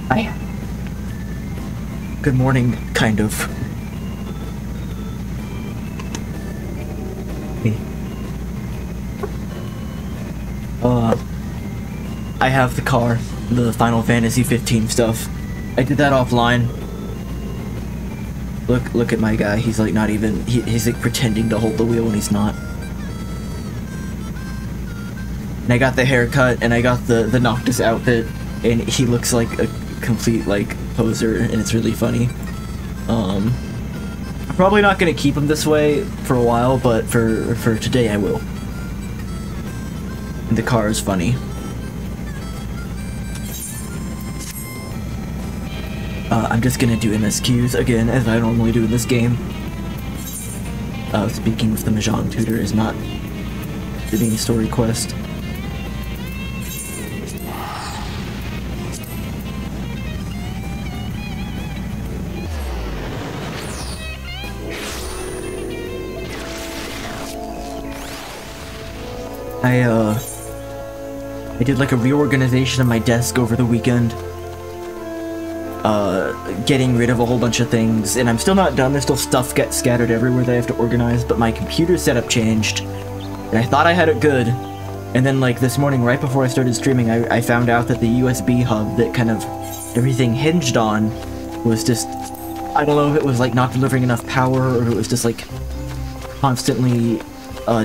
Hi. Good morning, kind of. Hey. I have the car, the Final Fantasy 15 stuff. I did that offline. Look at my guy. He's like not even. He's like pretending to hold the wheel when he's not. And I got the haircut, and I got the Noctis outfit, and he looks like a complete like poser, and it's really funny. I'm probably not gonna keep him this way for a while, but for today I will. And the car is funny. I'm just gonna do MSQs again, as I normally do in this game. Speaking with the Mahjong tutor is not the main story quest. I did like a reorganization of my desk over the weekend. Getting rid of a whole bunch of things, and I'm still not done. There's still stuff gets scattered everywhere that I have to organize, but my computer setup changed, and I thought I had it good, and then like this morning, right before I started streaming, I found out that the USB hub that kind of everything hinged on was just, I don't know if it was like not delivering enough power, or if it was just like constantly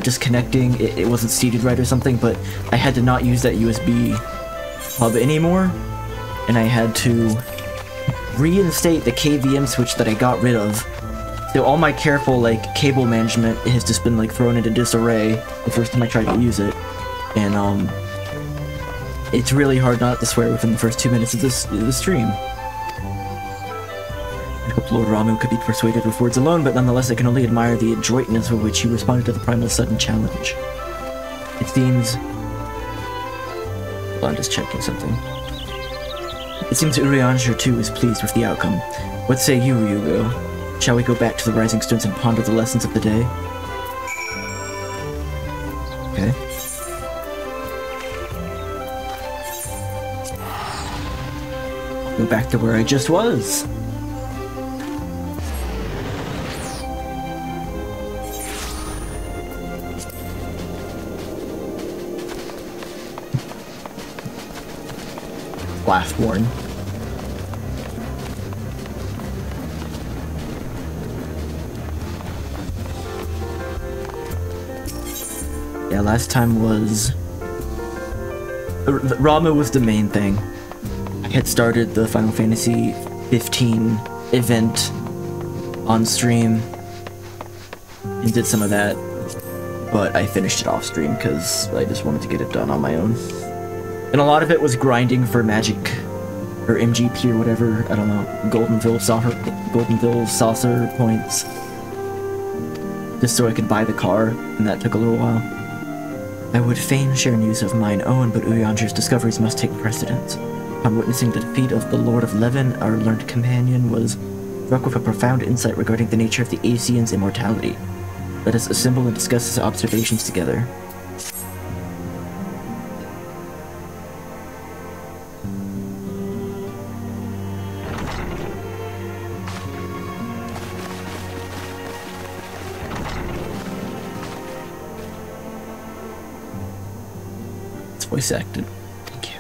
disconnecting, it wasn't seated right or something, but I had to not use that USB hub anymore, and I had to reinstate the KVM switch that I got rid of. So all my careful like cable management has just been like thrown into disarray the first time I tried to use it, and it's really hard not to swear within the first 2 minutes of the stream. I hope Lord Ramu could be persuaded with words alone, but nonetheless I can only admire the adroitness with which he responded to the primal sudden challenge. It seems... Hold on, just checking something. It seems Urianger too is pleased with the outcome. What say you, Ryugo? Shall we go back to the Rising Stones and ponder the lessons of the day? Okay. Go back to where I just was. Laughborn. Yeah, last time was... Ramu was the main thing. I had started the Final Fantasy 15 event on stream and did some of that, but I finished it off stream because I just wanted to get it done on my own. And a lot of it was grinding for magic, or MGP or whatever, I don't know, Goldenville saucer points. Just so I could buy the car, and that took a little while. I would fain share news of mine own, but Urianger's discoveries must take precedence. Upon witnessing the defeat of the Lord of Levin, our learned companion was struck with a profound insight regarding the nature of the Asian's immortality. Let us assemble and discuss his observations together. Voice acted. Thank you.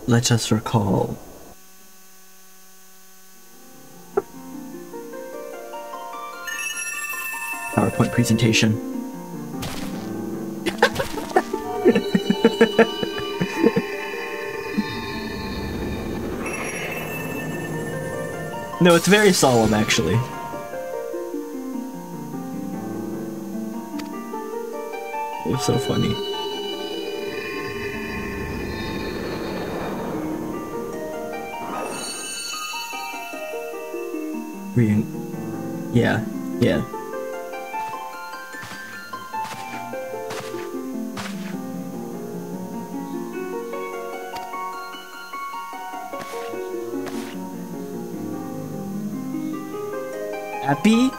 Let us recall. PowerPoint presentation. No, it's very solemn, actually. It's so funny. Yeah, yeah. Abby?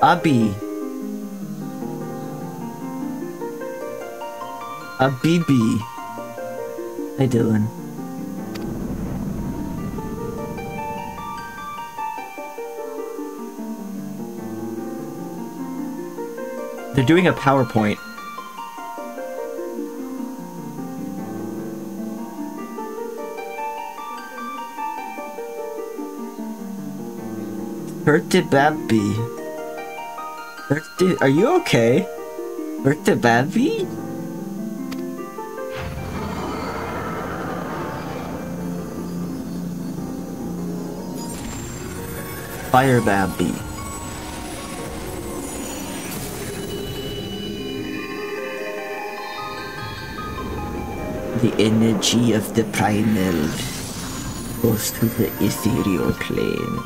Abby. Abibi. Hi, Dylan. They're doing a PowerPoint. Birthday Babby. Birthday, are you okay? Birthday Babby? Fire Babby. The energy of the primal goes to the ethereal plane.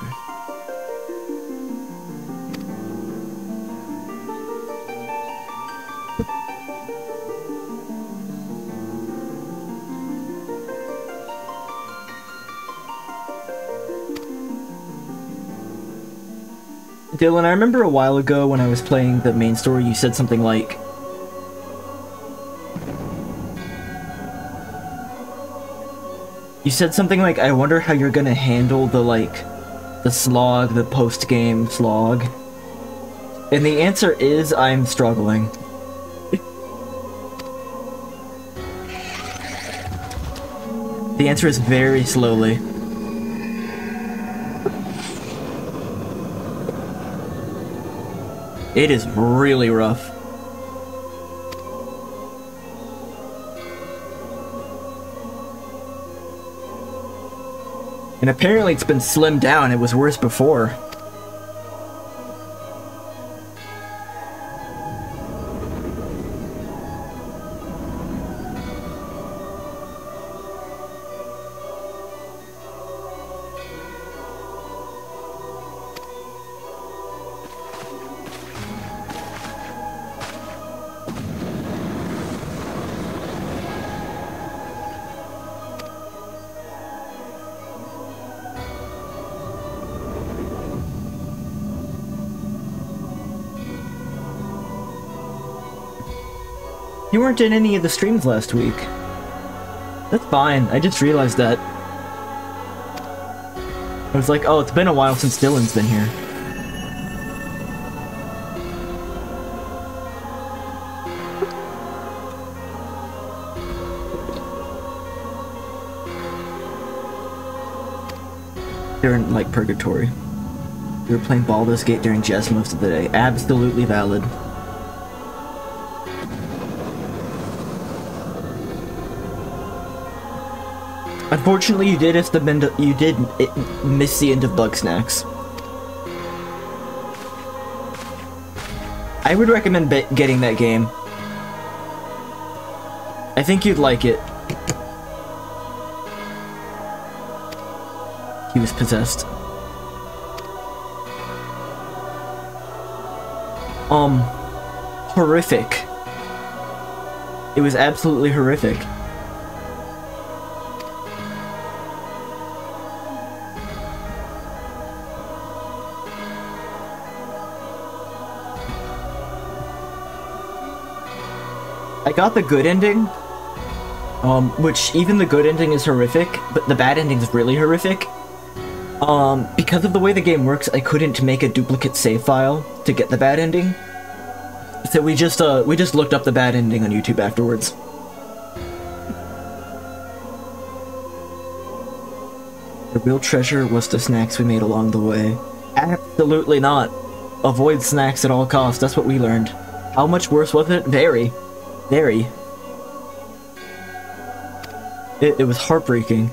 Dylan, I remember a while ago when I was playing the main story, you said something like, I wonder how you're gonna handle the slog, the post-game slog. And the answer is, I'm struggling. The answer is very slowly. It is really rough. And apparently it's been slimmed down. It was worse before. You weren't in any of the streams last week. That's fine, I just realized that. I was like, oh, it's been a while since Dylan's been here. They're in, like, purgatory. We were playing Baldur's Gate during Jess most of the day. Absolutely valid. Unfortunately, you did miss the end of Bugsnax. I would recommend getting that game. I think you'd like it. He was possessed. Horrific. It was absolutely horrific. I got the good ending, which even the good ending is horrific, but the bad ending is really horrific. Because of the way the game works, I couldn't make a duplicate save file to get the bad ending. So we just looked up the bad ending on YouTube afterwards. The real treasure was the snacks we made along the way. Absolutely not. Avoid snacks at all costs, that's what we learned. How much worse was it? Very. Very. It was heartbreaking.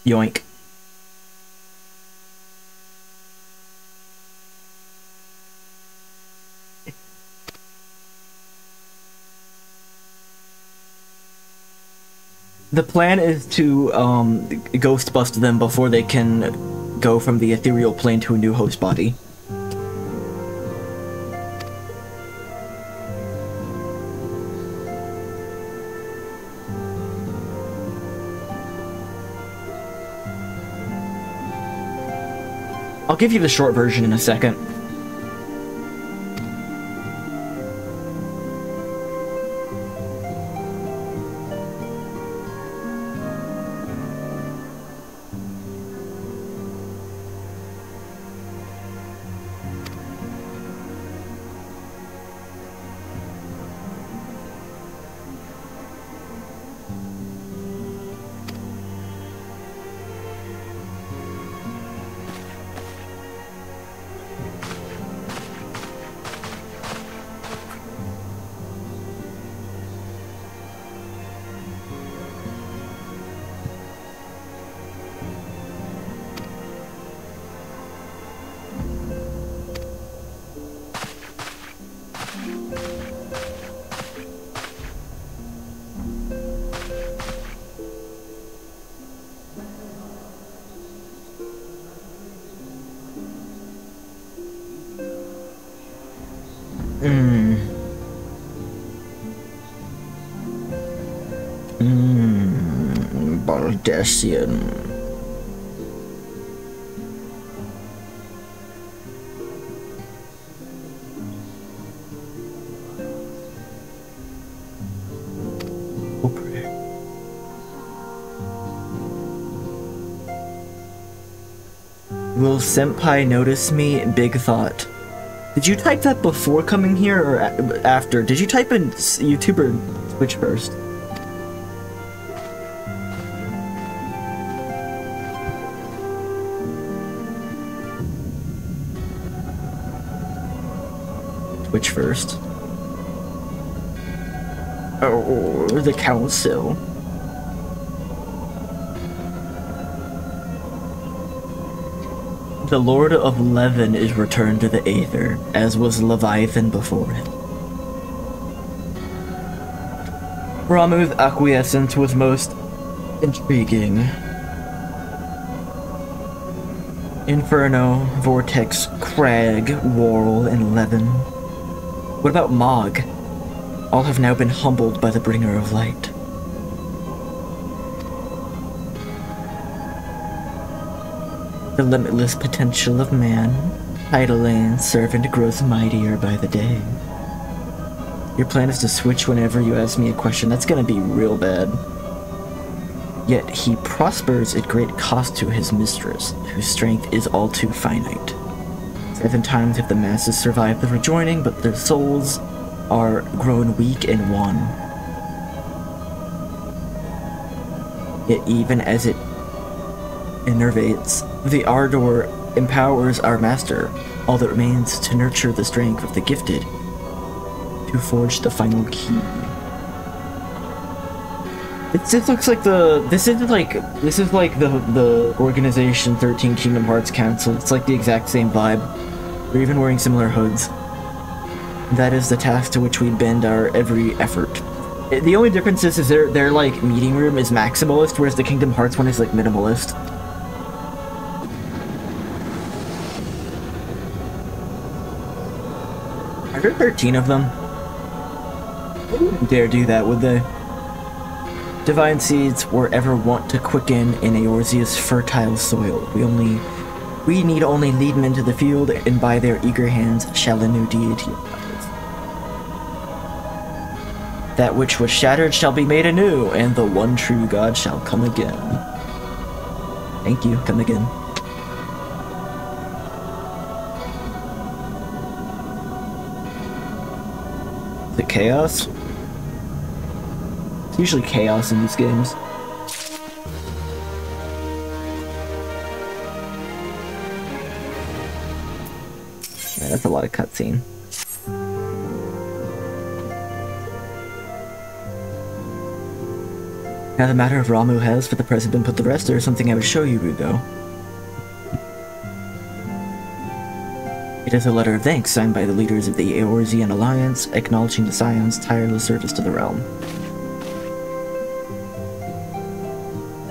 Yoink. The plan is to ghost bust them before they can go from the ethereal plane to a new host body. I'll give you the short version in a second. Baldessian. Will Senpai notice me? Big thought. Did you type that before coming here or after? Did you type in YouTube or Twitch first? Twitch first. Oh, the council. The Lord of Levin is returned to the Aether, as was Leviathan before it. Ramuh's acquiescence was most intriguing. Inferno, Vortex, Crag, Whorl, and Levin. What about Mog? All have now been humbled by the Bringer of Light. The limitless potential of man, idle and servant grows mightier by the day. Your plan is to switch whenever you ask me a question. That's gonna be real bad. Yet he prospers at great cost to his mistress, whose strength is all too finite. 7 times have the masses survived the rejoining, but their souls are grown weak and wan. Yet even as it enervates, the ardor empowers our master. All that remains to nurture the strength of the gifted, to forge the final key. This looks like this is like the organization 13 Kingdom Hearts Council. It's like the exact same vibe. We're even wearing similar hoods. That is the task to which we bend our every effort. The only difference is their like meeting room is maximalist, whereas the Kingdom Hearts one is like minimalist. Are there 13 of them? They wouldn't dare do that, would they? Divine seeds were ever wont to quicken in Eorzea's fertile soil. We need only lead men to the field, and by their eager hands shall a new deity arise. That which was shattered shall be made anew, and the one true God shall come again. Thank you, come again. The chaos? It's usually chaos in these games. Yeah, that's a lot of cutscene. Now the matter of Ramu has for the present been put to rest. There is something I would show you, Rugo. It is a letter of thanks signed by the leaders of the Eorzean Alliance, acknowledging the Scion's tireless service to the realm.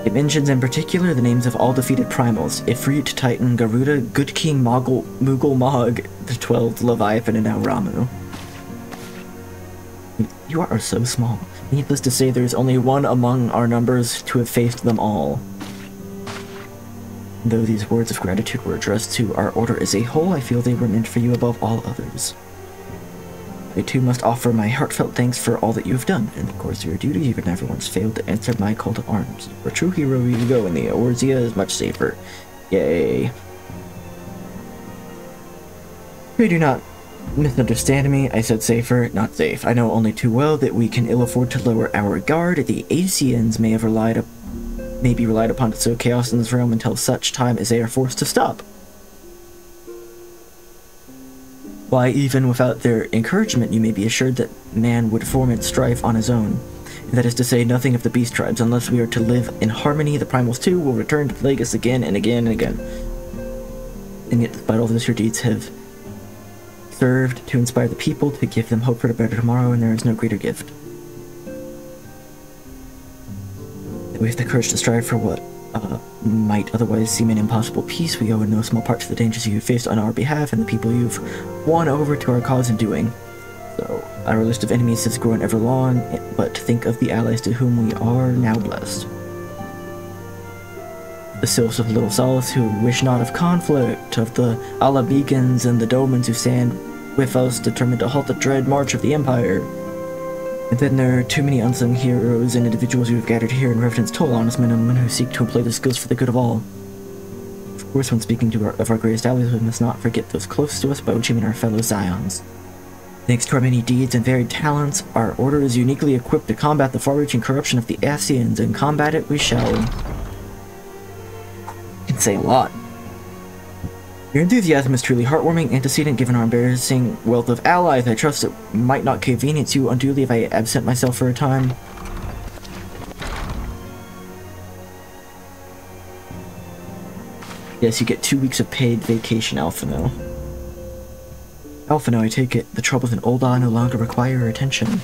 It mentions in particular the names of all defeated primals: Ifrit, Titan, Garuda, Good King, Moogle Mog, the 12th Leviathan, and now Ramu. You are so small. Needless to say, there is only one among our numbers to have faced them all. Though these words of gratitude were addressed to our order as a whole, I feel they were meant for you above all others. I too must offer my heartfelt thanks for all that you have done. In the course of your duty, you have never once failed to answer my call to arms. For a true hero, you go, and the Eorzea is much safer. Yay. We do not misunderstand me. I said safer, not safe. I know only too well that we can ill afford to lower our guard. The Asians may be relied upon to sow chaos in this realm until such time as they are forced to stop. Why, even without their encouragement, you may be assured that man would foment strife on his own. That is to say, nothing of the beast tribes. Unless we are to live in harmony, the primals too will return to plague us again and again and again. And yet, despite all this, your deeds have served to inspire the people, to give them hope for a better tomorrow, and there is no greater gift. We have the courage to strive for what might otherwise seem an impossible peace. We owe in no small part to the dangers you have faced on our behalf and the people you've won over to our cause in doing. So, our list of enemies has grown ever long, but think of the allies to whom we are now blessed. The Sylphs of Little Solace who wish not of conflict, of the Alabegans and the Domans who stand with us, determined to halt the dread march of the Empire. And then there are too many unsung heroes and individuals who have gathered here in reverence to honest men and women who seek to employ their skills for the good of all. Of course, when speaking of our greatest allies, we must not forget those closest to us, by which I mean our fellow Scions. Thanks to our many deeds and varied talents, our order is uniquely equipped to combat the far-reaching corruption of the Asians, and combat it we shall. You can say a lot. Your enthusiasm is truly heartwarming, antecedent given our embarrassing wealth of allies. I trust it might not convenience you unduly if I absent myself for a time. Yes, you get 2 weeks of paid vacation, Alphino. Alphino, I take it the troubles in Ul'dah no longer require your attention.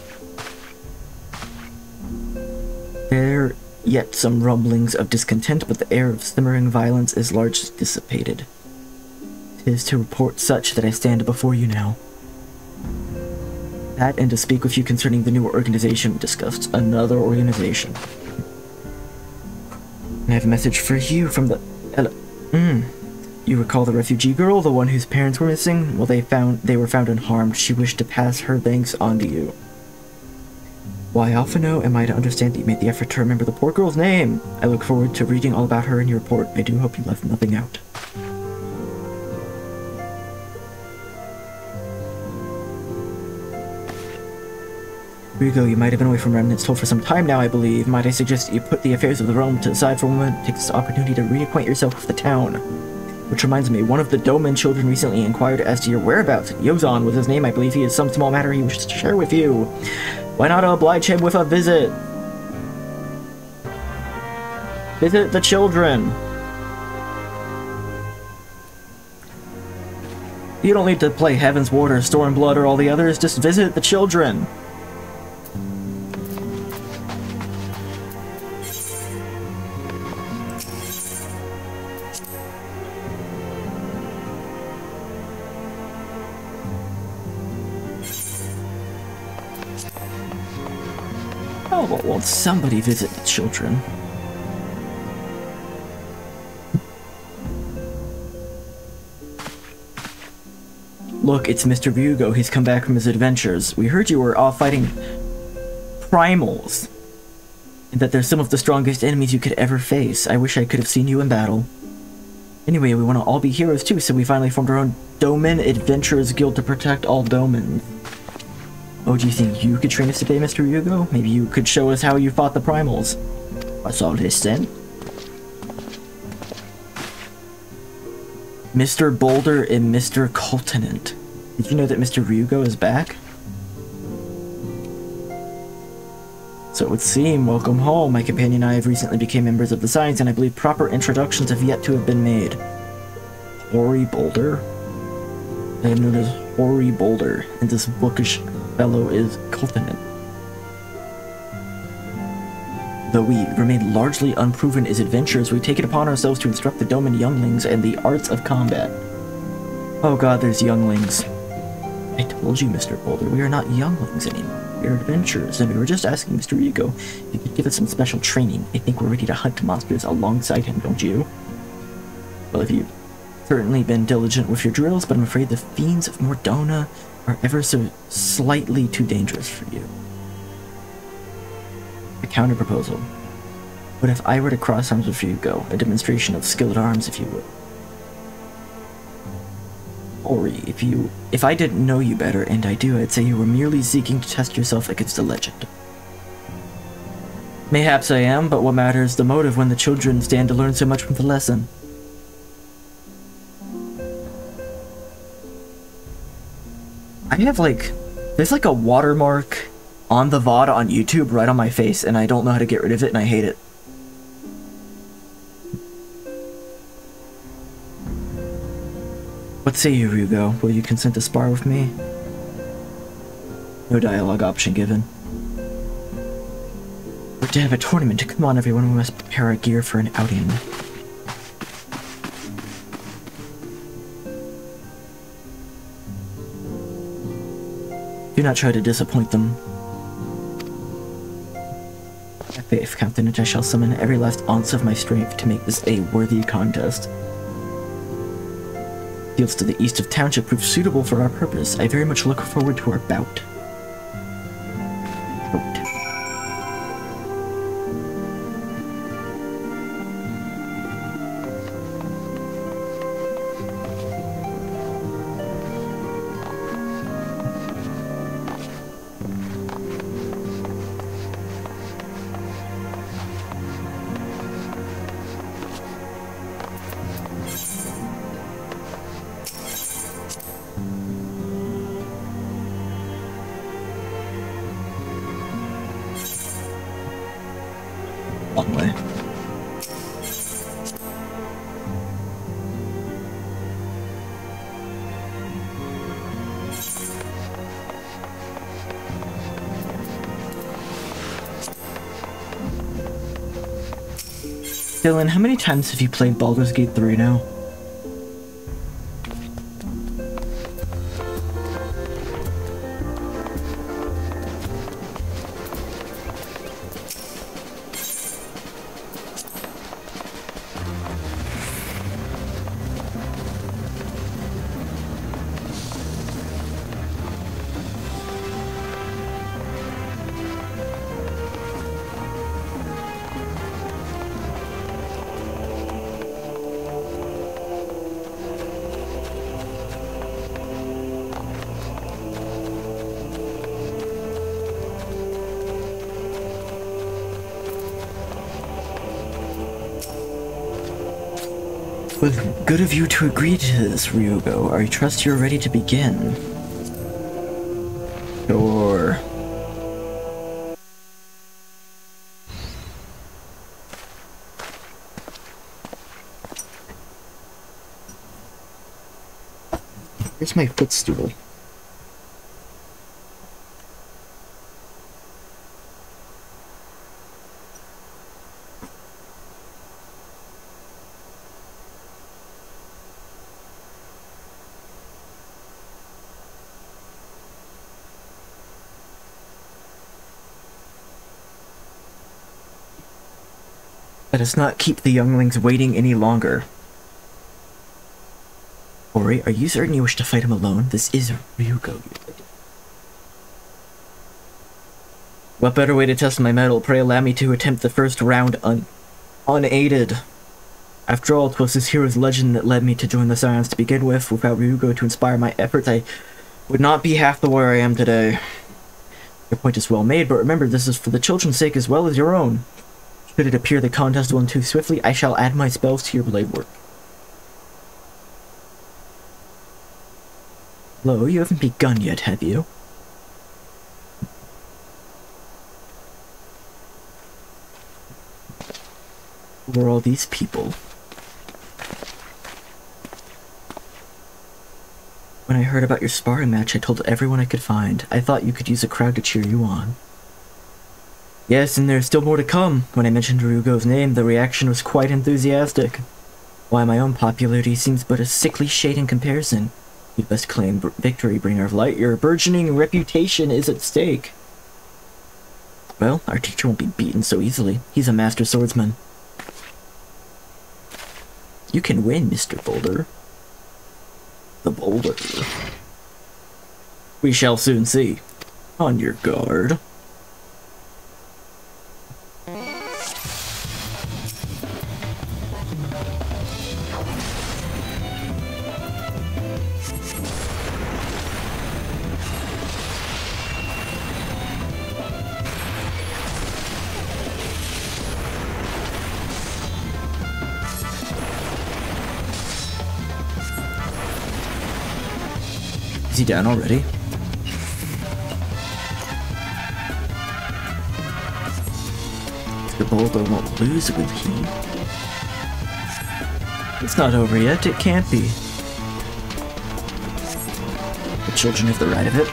There are yet some rumblings of discontent, but the air of simmering violence is largely dissipated. It is to report such that I stand before you now. That, and to speak with you concerning the new organization we discussed. Another organization. And I have a message for you from the... You recall the refugee girl, the one whose parents were missing? Well, they were found unharmed. She wished to pass her thanks on to you. Why, Alphino, am I to understand that you made the effort to remember the poor girl's name? I look forward to reading all about her in your report. I do hope you left nothing out. Rigo, you might have been away from Remnant's Toll for some time now, I believe. Might I suggest that you put the affairs of the realm to the side for a moment, take this opportunity to reacquaint yourself with the town. Which reminds me, one of the Doman children recently inquired as to your whereabouts. Yozan was his name, I believe. He has some small matter he wishes to share with you. Why not oblige him with a visit? Visit the children. You don't need to play Heaven's Ward or Stormblood or all the others, just visit the children. Oh, well, won't somebody visit the children? Look, it's Mr. Ryugo. He's come back from his adventures. We heard you were off fighting primals, and that they're some of the strongest enemies you could ever face. I wish I could have seen you in battle. Anyway, we want to all be heroes too, so we finally formed our own Doman Adventurers Guild to protect all Domans. Oh, do you think you could train us today, Mr. Ryugo? Maybe you could show us how you fought the primals. What's all this then? Mr. Boulder and Mr. Continent. Did you know that Mr. Ryugo is back? So it would seem, welcome home. My companion and I have recently become members of the Science, and I believe proper introductions have yet to have been made. Hoary Boulder? I am known as Hoary Boulder, and this bookish fellow is Continent. Though we remain largely unproven as adventurers, we take it upon ourselves to instruct the Doman younglings and the arts of combat. Oh god, there's younglings. I told you, Mr. Boulder, we are not younglings anymore. We are adventurers, and we were just asking Mr. Ryugo if he could give us some special training. I think we're ready to hunt monsters alongside him, don't you? Well, if you've certainly been diligent with your drills, but I'm afraid the fiends of Mordona are ever so slightly too dangerous for you. A counter-proposal. What if I were to cross arms with Ryugo? A demonstration of skill at arms, if you would. Ori, if I didn't know you better, and I do, I'd say you were merely seeking to test yourself against a legend. Mayhaps I am, but what matters the motive when the children stand to learn so much from the lesson? I have there's like a watermark on the VOD on YouTube right on my face, and I don't know how to get rid of it, and I hate it. What say you, Ryugo? Will you consent to spar with me? No dialogue option given. We're to have a tournament. Come on, everyone. We must prepare our gear for an outing. Do not try to disappoint them. Have faith, Continent. I shall summon every last ounce of my strength to make this a worthy contest. Fields to the east of Township prove suitable for our purpose. I very much look forward to our bout. Long way. Dylan, how many times have you played Baldur's Gate 3 now? Good of you to agree to this, Ryugo. I trust you're ready to begin. Sure. Here's my footstool. Let us not keep the younglings waiting any longer. Ori, are you certain you wish to fight him alone? This is Ryugo. What better way to test my mettle? Pray allow me to attempt the first round unaided. After all, 'twas this hero's legend that led me to join the Science to begin with. Without Ryugo to inspire my efforts, I would not be half the warrior I am today. Your point is well made, but remember, this is for the children's sake as well as your own. Should it appear the contest will end too swiftly, I shall add my spells to your blade work. Hello, you haven't begun yet, have you? Who are all these people? When I heard about your sparring match, I told everyone I could find. I thought you could use a crowd to cheer you on. Yes, and there's still more to come. When I mentioned Ryugo's name, the reaction was quite enthusiastic. Why, my own popularity seems but a sickly shade in comparison. You'd best claim victory, bringer of light. Your burgeoning reputation is at stake. Well, our teacher won't be beaten so easily. He's a master swordsman. You can win, Mr. Boulder. The Boulder. We shall soon see. On your guard. Is he down already? The Boulder won't lose, will he? It's not over yet, it can't be. The children have the right of it.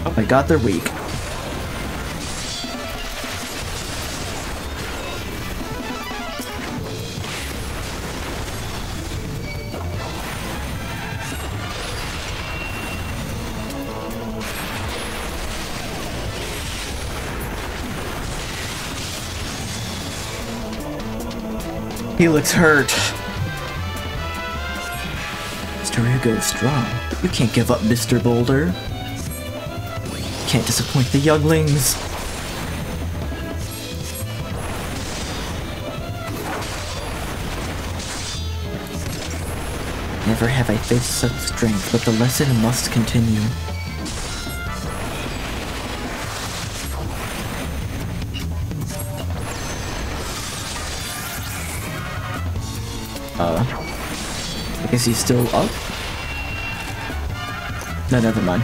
Oh my god, they're weak. He looks hurt. Mr. Ryugo is strong. You can't give up, Mr. Boulder. Can't disappoint the younglings. Never have I faced such strength, but the lesson must continue. I guess he's still up? No, never mind.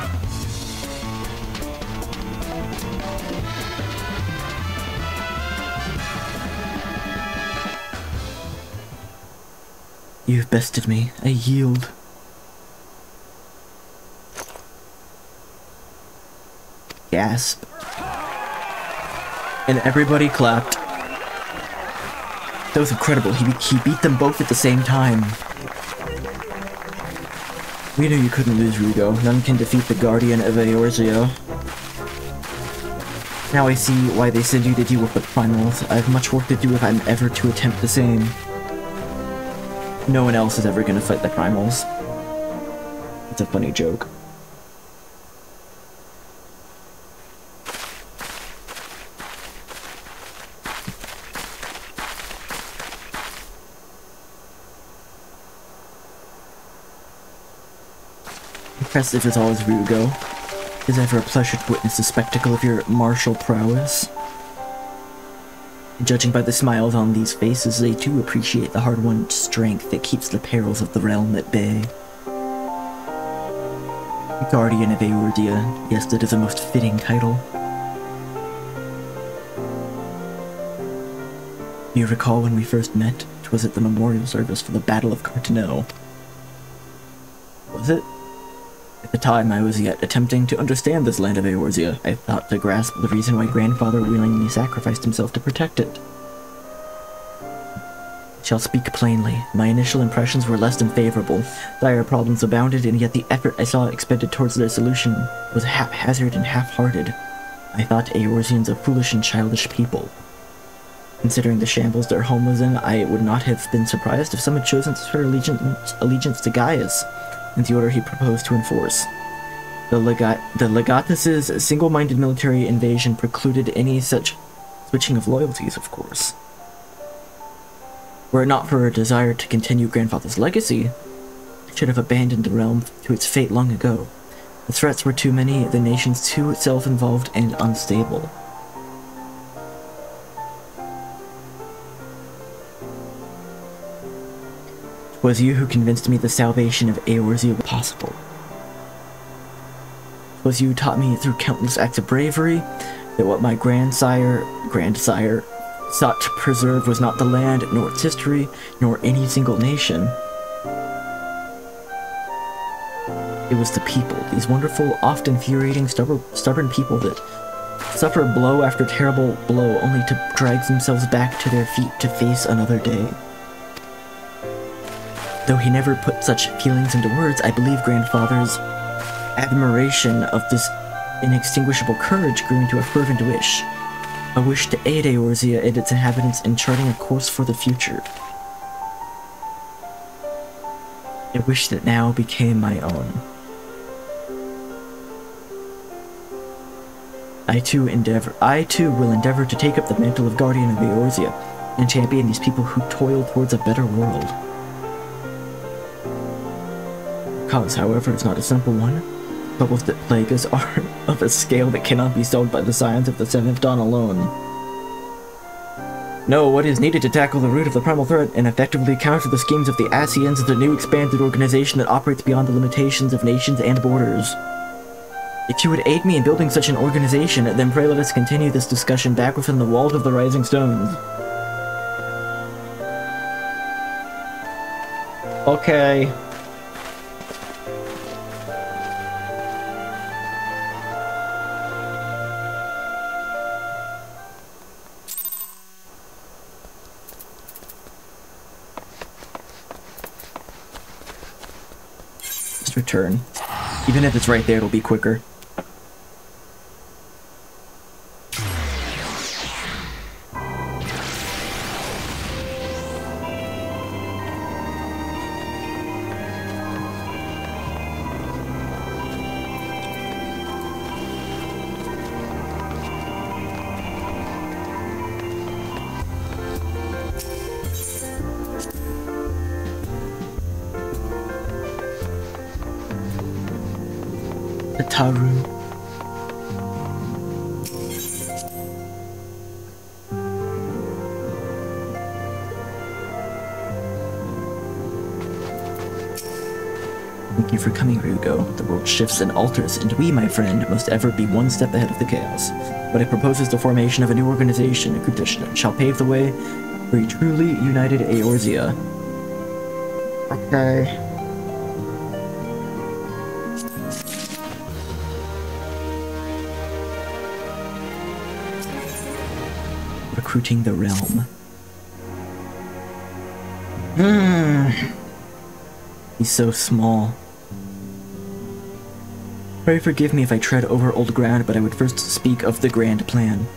You've bested me. I yield. Gasp. And everybody clapped. That was incredible. He beat them both at the same time. We knew you couldn't lose, Ryugo. None can defeat the Guardian of Eorzea. Now I see why they send you to deal with the primals. I have much work to do if I'm ever to attempt the same. No one else is ever gonna fight the primals. It's a funny joke. Impressive as always, Ryugo. It is ever a pleasure to witness the spectacle of your martial prowess. Judging by the smiles on these faces, they too appreciate the hard-won strength that keeps the perils of the realm at bay. Guardian of Eorzea, yes, that is a most fitting title. Do you recall when we first met? 'Twas at the memorial service for the Battle of Cartano. Was it? At the time, I was yet attempting to understand this land of Eorzea. I thought to grasp the reason why Grandfather willingly sacrificed himself to protect it. I shall speak plainly. My initial impressions were less than favorable. Dire problems abounded, and yet the effort I saw expended towards their solution was haphazard and half-hearted. I thought Eorzeans a foolish and childish people. Considering the shambles their home was in, I would not have been surprised if some had chosen to swear allegiance to Gaius and the order he proposed to enforce. The Legatus's single-minded military invasion precluded any such switching of loyalties, of course. Were it not for a desire to continue Grandfather's legacy, I should have abandoned the realm to its fate long ago. The threats were too many, the nations too self-involved and unstable. It was you who convinced me the salvation of Eorzea was possible. It was you who taught me through countless acts of bravery that what my grandsire sought to preserve was not the land, nor its history, nor any single nation. It was the people, these wonderful, oft infuriating, stubborn people that suffer blow after terrible blow only to drag themselves back to their feet to face another day. Though he never put such feelings into words, I believe Grandfather's admiration of this inextinguishable courage grew into a fervent wish. A wish to aid Eorzea and its inhabitants in charting a course for the future. A wish that now became my own. I too will endeavor to take up the mantle of Guardian of Eorzea and champion these people who toil towards a better world. The cause, however, is not a simple one. Troubles that plague us are of a scale that cannot be solved by the science of the Seventh Dawn alone. No, what is needed to tackle the root of the primal threat and effectively counter the schemes of the Ascians is a new expanded organization that operates beyond the limitations of nations and borders. If you would aid me in building such an organization, then pray let us continue this discussion back within the walls of the Rising Stones. Okay. Just return. Even if it's right there, it'll be quicker. Taru. Thank you for coming, Ryugo. The world shifts and alters, and we, my friend, must ever be one step ahead of the chaos. But it proposes the formation of a new organization, a group that shall pave the way for a truly united Eorzea. Okay. Recruiting the realm. He's so small. Pray forgive me if I tread over old ground, but I would first speak of the grand plan.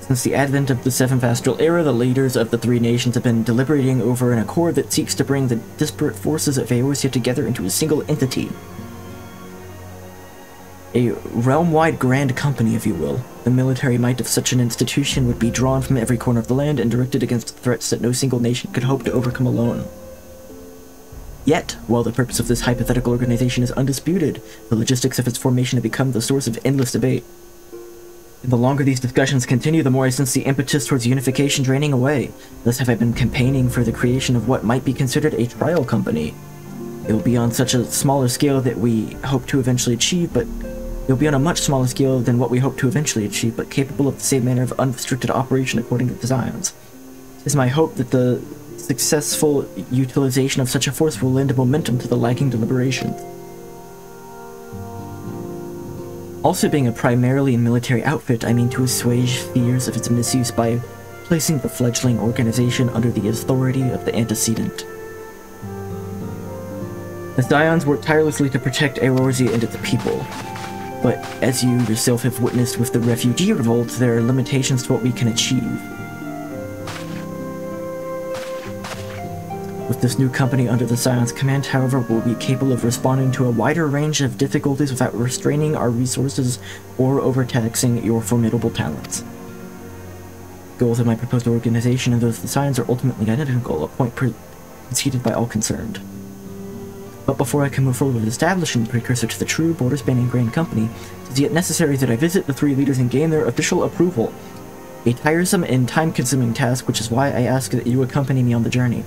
Since the advent of the Seventh Astral Era, the leaders of the three nations have been deliberating over an accord that seeks to bring the disparate forces of Eorzea together into a single entity. A realm-wide grand company, if you will. The military might of such an institution would be drawn from every corner of the land and directed against threats that no single nation could hope to overcome alone. Yet, while the purpose of this hypothetical organization is undisputed, the logistics of its formation have become the source of endless debate. And the longer these discussions continue, the more I sense the impetus towards unification draining away. Thus have I been campaigning for the creation of what might be considered a trial company. It will be on such a smaller scale that we hope to eventually achieve, but it will be on a much smaller scale than what we hope to eventually achieve, but capable of the same manner of unrestricted operation according to designs. It is my hope that the successful utilization of such a force will lend momentum to the lagging deliberations. Also being a primarily military outfit, I mean to assuage fears of its misuse by placing the fledgling organization under the authority of the antecedent. The Scions work tirelessly to protect Eorzea and its people, but as you yourself have witnessed with the refugee revolt, there are limitations to what we can achieve. with this new company under the Silence Command, however, will be capable of responding to a wider range of difficulties without restraining our resources or overtaxing your formidable talents. Goals of my proposed organization and those of the Silence are ultimately identical, a point conceded by all concerned. But before I can move forward with establishing the precursor to the true border-spanning Grand Company, it is yet necessary that I visit the three leaders and gain their official approval. A tiresome and time-consuming task, which is why I ask that you accompany me on the journey,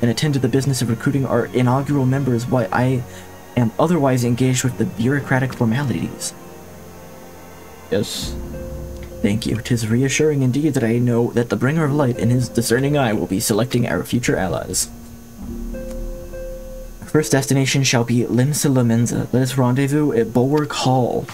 and attend to the business of recruiting our inaugural members while I am otherwise engaged with the bureaucratic formalities. Yes. Thank you. 'Tis reassuring indeed that I know that the Bringer of Light and his discerning eye will be selecting our future allies. Our first destination shall be Limsa Lamenza. Let us rendezvous at Bulwark Hall.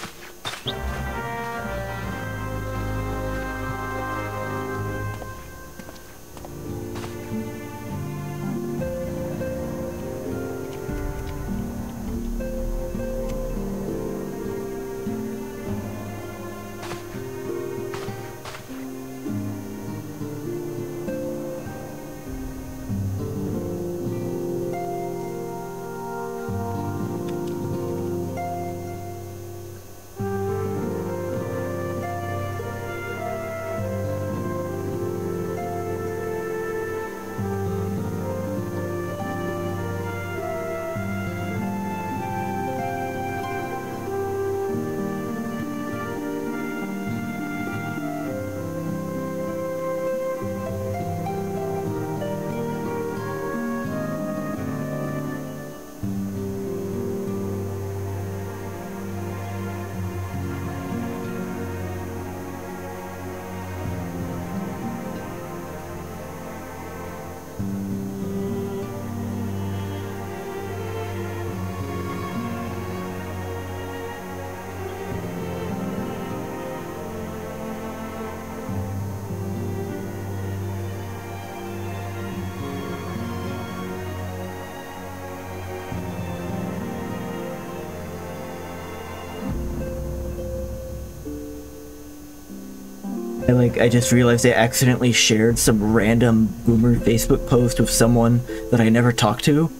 I just realized I accidentally shared some random boomer Facebook post with someone that I never talked to,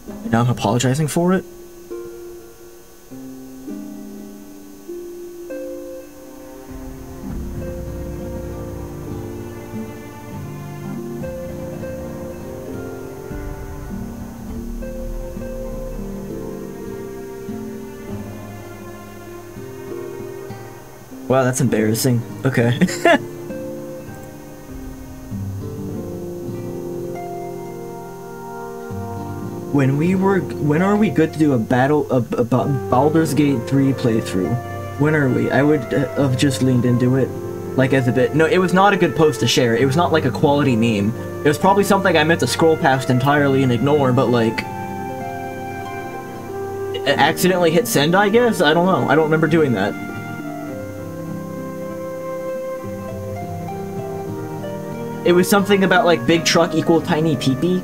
and now I'm apologizing for it. Wow, that's embarrassing. Okay. When are we good to do a Baldur's Gate 3 playthrough? When are we? I would have just leaned into it, like, as a bit. No, it was not a good post to share. It was not like a quality meme. It was probably something I meant to scroll past entirely and ignore, but like, accidentally hit send, I guess? I don't know. I don't remember doing that. It was something about, like, big truck equal tiny peepee.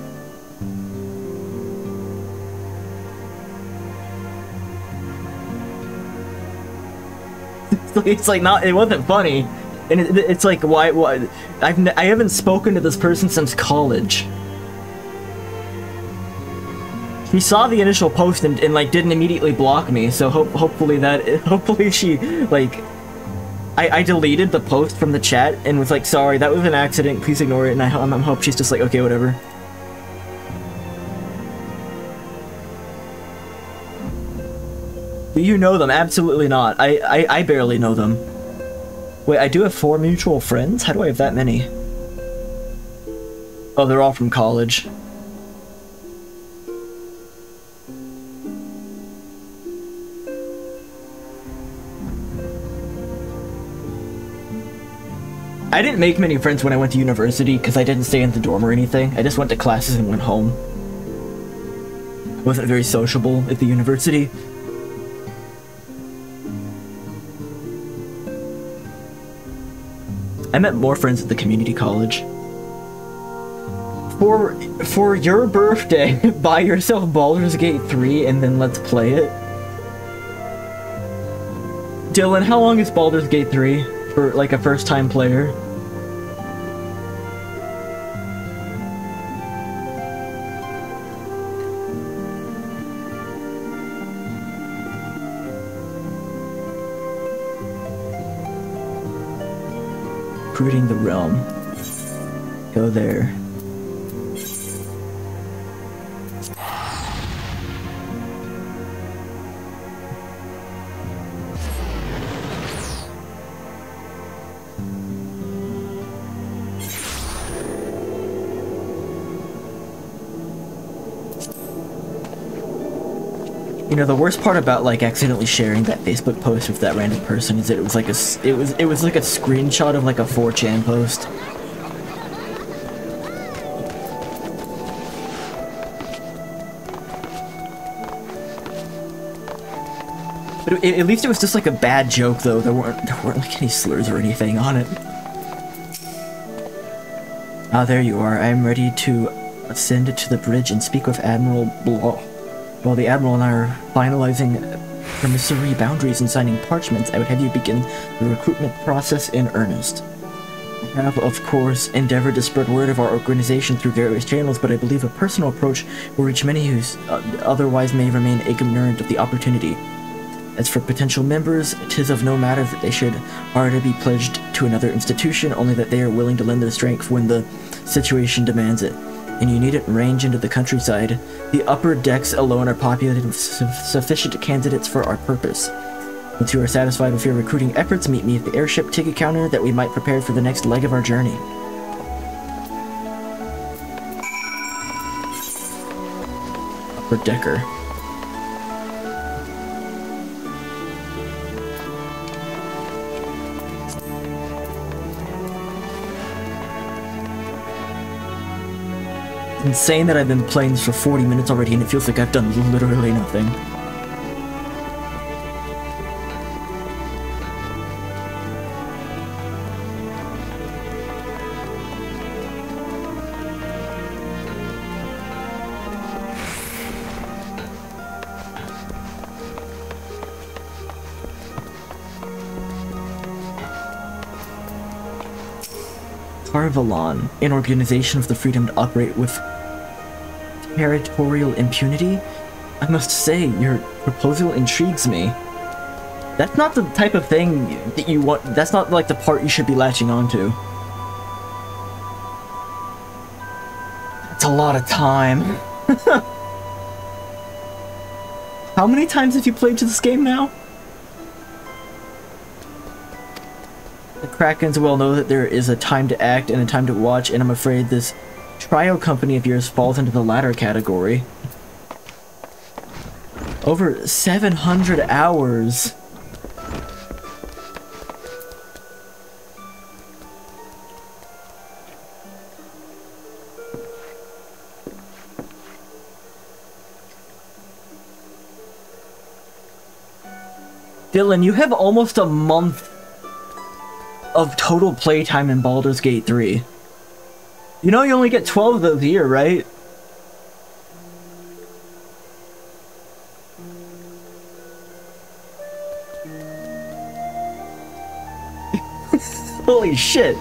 It's like not. It wasn't funny, and it's like why? I haven't spoken to this person since college. He saw the initial post and like didn't immediately block me. So hopefully she like. I deleted the post from the chat and was like, sorry, that was an accident. Please ignore it. And I hope she's just like, okay, whatever. Do you know them? Absolutely not. I barely know them. Wait, I do have 4 mutual friends? How do I have that many? Oh, they're all from college. I didn't make many friends when I went to university because I didn't stay in the dorm or anything. I just went to classes and went home. I wasn't very sociable at the university. I met more friends at the community college. For your birthday, buy yourself Baldur's Gate 3 and then let's play it. Dylan, how long is Baldur's Gate 3 for like a first-time player? recruiting the realm. Go there. You know, the worst part about like accidentally sharing that Facebook post with that random person is that it was like it was like a screenshot of like a 4chan post. But at least it was just like a bad joke though. There weren't like any slurs or anything on it. Ah, there you are. I am ready to ascend to the bridge and speak with Admiral Blah. While the Admiral and I are finalizing promissory boundaries and signing parchments, I would have you begin the recruitment process in earnest. I have, of course, endeavored to spread word of our organization through various channels, but I believe a personal approach will reach many who otherwise may remain ignorant of the opportunity. As for potential members, 'tis of no matter that they should already be pledged to another institution, only that they are willing to lend their strength when the situation demands it. And you needn't range into the countryside. The upper decks alone are populated with sufficient candidates for our purpose. Once you are satisfied with your recruiting efforts, meet me at the airship ticket counter that we might prepare for the next leg of our journey. Upper decker. Insane that I've been playing this for 40 minutes already and it feels like I've done literally nothing. Tarvalon, an organization with the freedom to operate with territorial impunity? I must say, your proposal intrigues me. That's not the type of thing that you want. That's not like the part you should be latching onto. That's a lot of time. How many times have you played to this game now? The Krakens well know that there is a time to act and a time to watch, and I'm afraid this trio company of yours falls into the latter category. Over 700 hours. Dylan, you have almost a month of total playtime in Baldur's Gate 3. You know you only get 12 of those a year, right? Holy shit.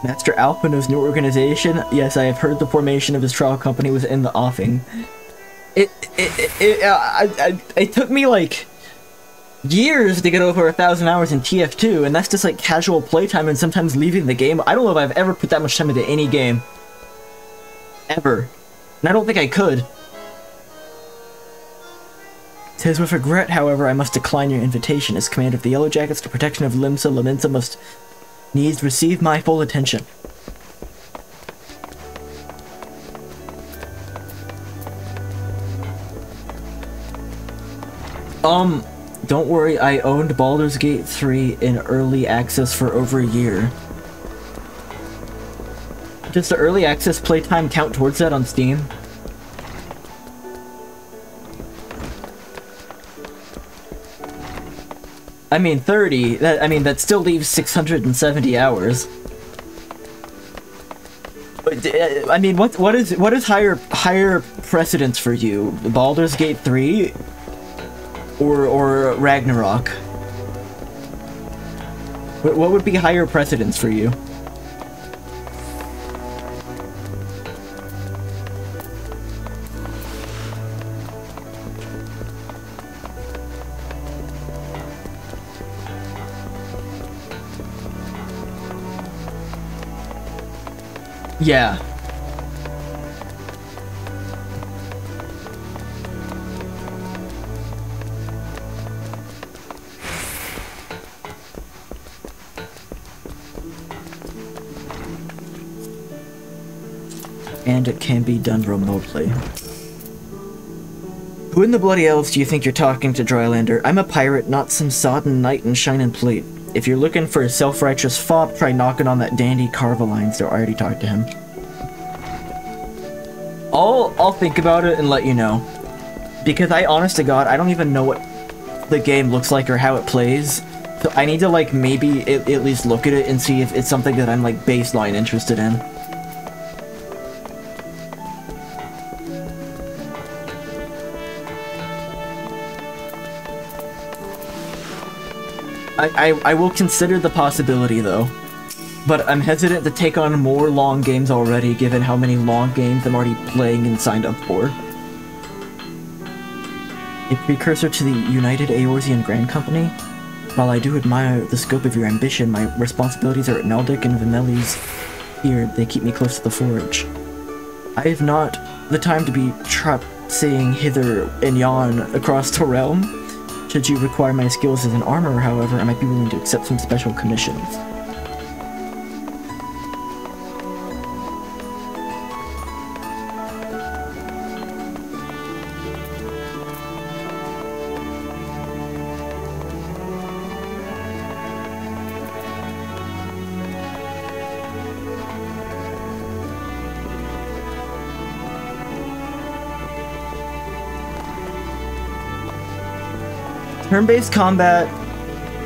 Master Alpino's new organization? Yes, I have heard the formation of his trial company was in the offing. It took me like years to get over 1,000 hours in TF2, and that's just like casual playtime and sometimes leaving the game. I don't know if I've ever put that much time into any game. Ever. And I don't think I could. 'Tis with regret, however, I must decline your invitation. As commander of the Yellow Jackets, the protection of Limsa Laminsa must needs receive my full attention. Don't worry, I owned Baldur's Gate 3 in early access for over a year. Does the early access playtime count towards that on Steam? I mean, 30, that still leaves 670 hours. I mean, what is higher precedence for you? Baldur's Gate 3 or Ragnarok? What would be higher precedence for you? Yeah. And it can be done remotely. Who in the bloody elves do you think you're talking to, Drylander? I'm a pirate, not some sodden knight in shining plate. If you're looking for a self-righteous fop, try knocking on that dandy Carvaline's door. I already talked to him. I'll think about it and let you know. Because honest to God, I don't even know what the game looks like or how it plays. So I need to, like, maybe at least look at it and see if it's something that I'm, like, baseline interested in. I will consider the possibility, though. But I'm hesitant to take on more long games already, given how many long games I'm already playing and signed up for. A precursor to the United Eorzean Grand Company? While I do admire the scope of your ambition, my responsibilities are at Meldic and Vimeli's. Here, they keep me close to the forge. I have not the time to be traipsing hither and yon across the realm. Should you require my skills as an armorer, however, I might be willing to accept some special commissions. Turn-based combat,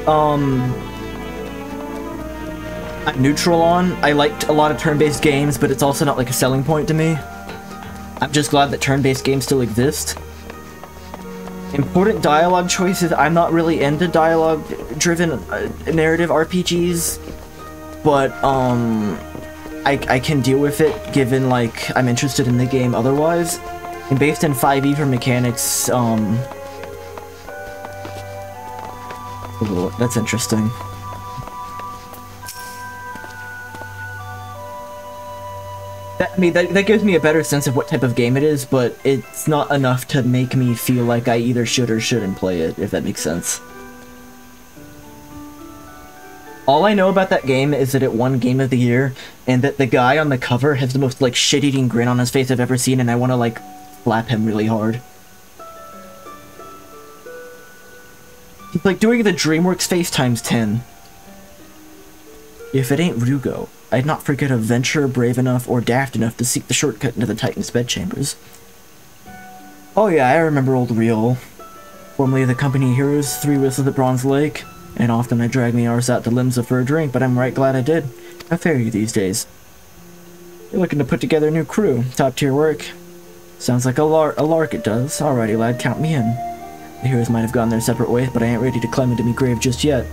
I'm neutral on. I liked a lot of turn-based games, but it's also not like a selling point to me. I'm just glad that turn-based games still exist. Important dialogue choices, I'm not really into dialogue-driven narrative RPGs, but I can deal with it given, like, I'm interested in the game otherwise. And based in 5e for mechanics, ooh, that's interesting. That gives me a better sense of what type of game it is, but it's not enough to make me feel like I either should or shouldn't play it, if that makes sense. All I know about that game is that it won Game of the Year, and that the guy on the cover has the most, like, shit-eating grin on his face I've ever seen, and I want to, like, slap him really hard. He's like doing the DreamWorks face times 10. If it ain't Rugo, I'd not forget a venturer brave enough or daft enough to seek the shortcut into the Titan's bedchambers. Oh yeah, I remember old Riol. Formerly the company heroes, 3 whistles at Bronze Lake, and often I drag me arse out to Limsa for a drink, but I'm right glad I did. How fare you these days? You're looking to put together a new crew. Top tier work. Sounds like a lark it does. Alrighty lad, count me in. The heroes might have gone their separate ways, but I ain't ready to climb into me grave just yet.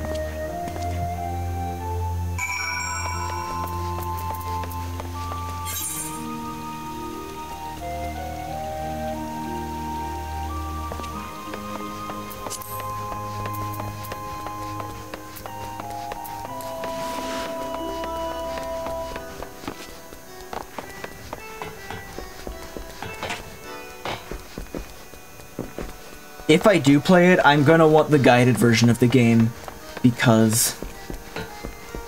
If I do play it, I'm gonna want the guided version of the game, because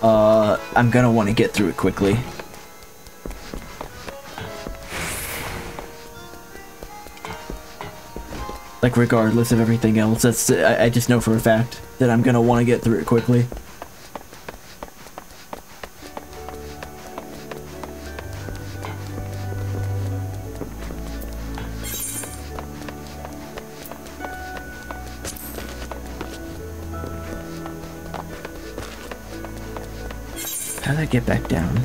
I'm gonna want to get through it quickly. Like, regardless of everything else, I just know for a fact that I'm gonna want to get through it quickly. How did I get back down?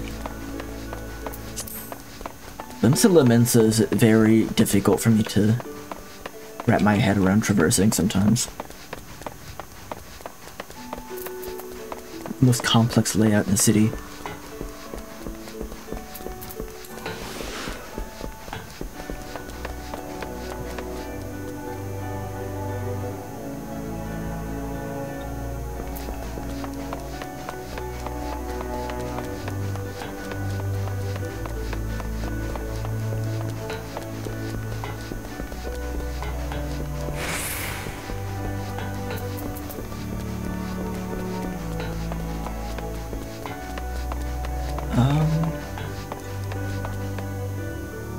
Limsa Lamensa is very difficult for me to wrap my head around traversing sometimes. most complex layout in the city.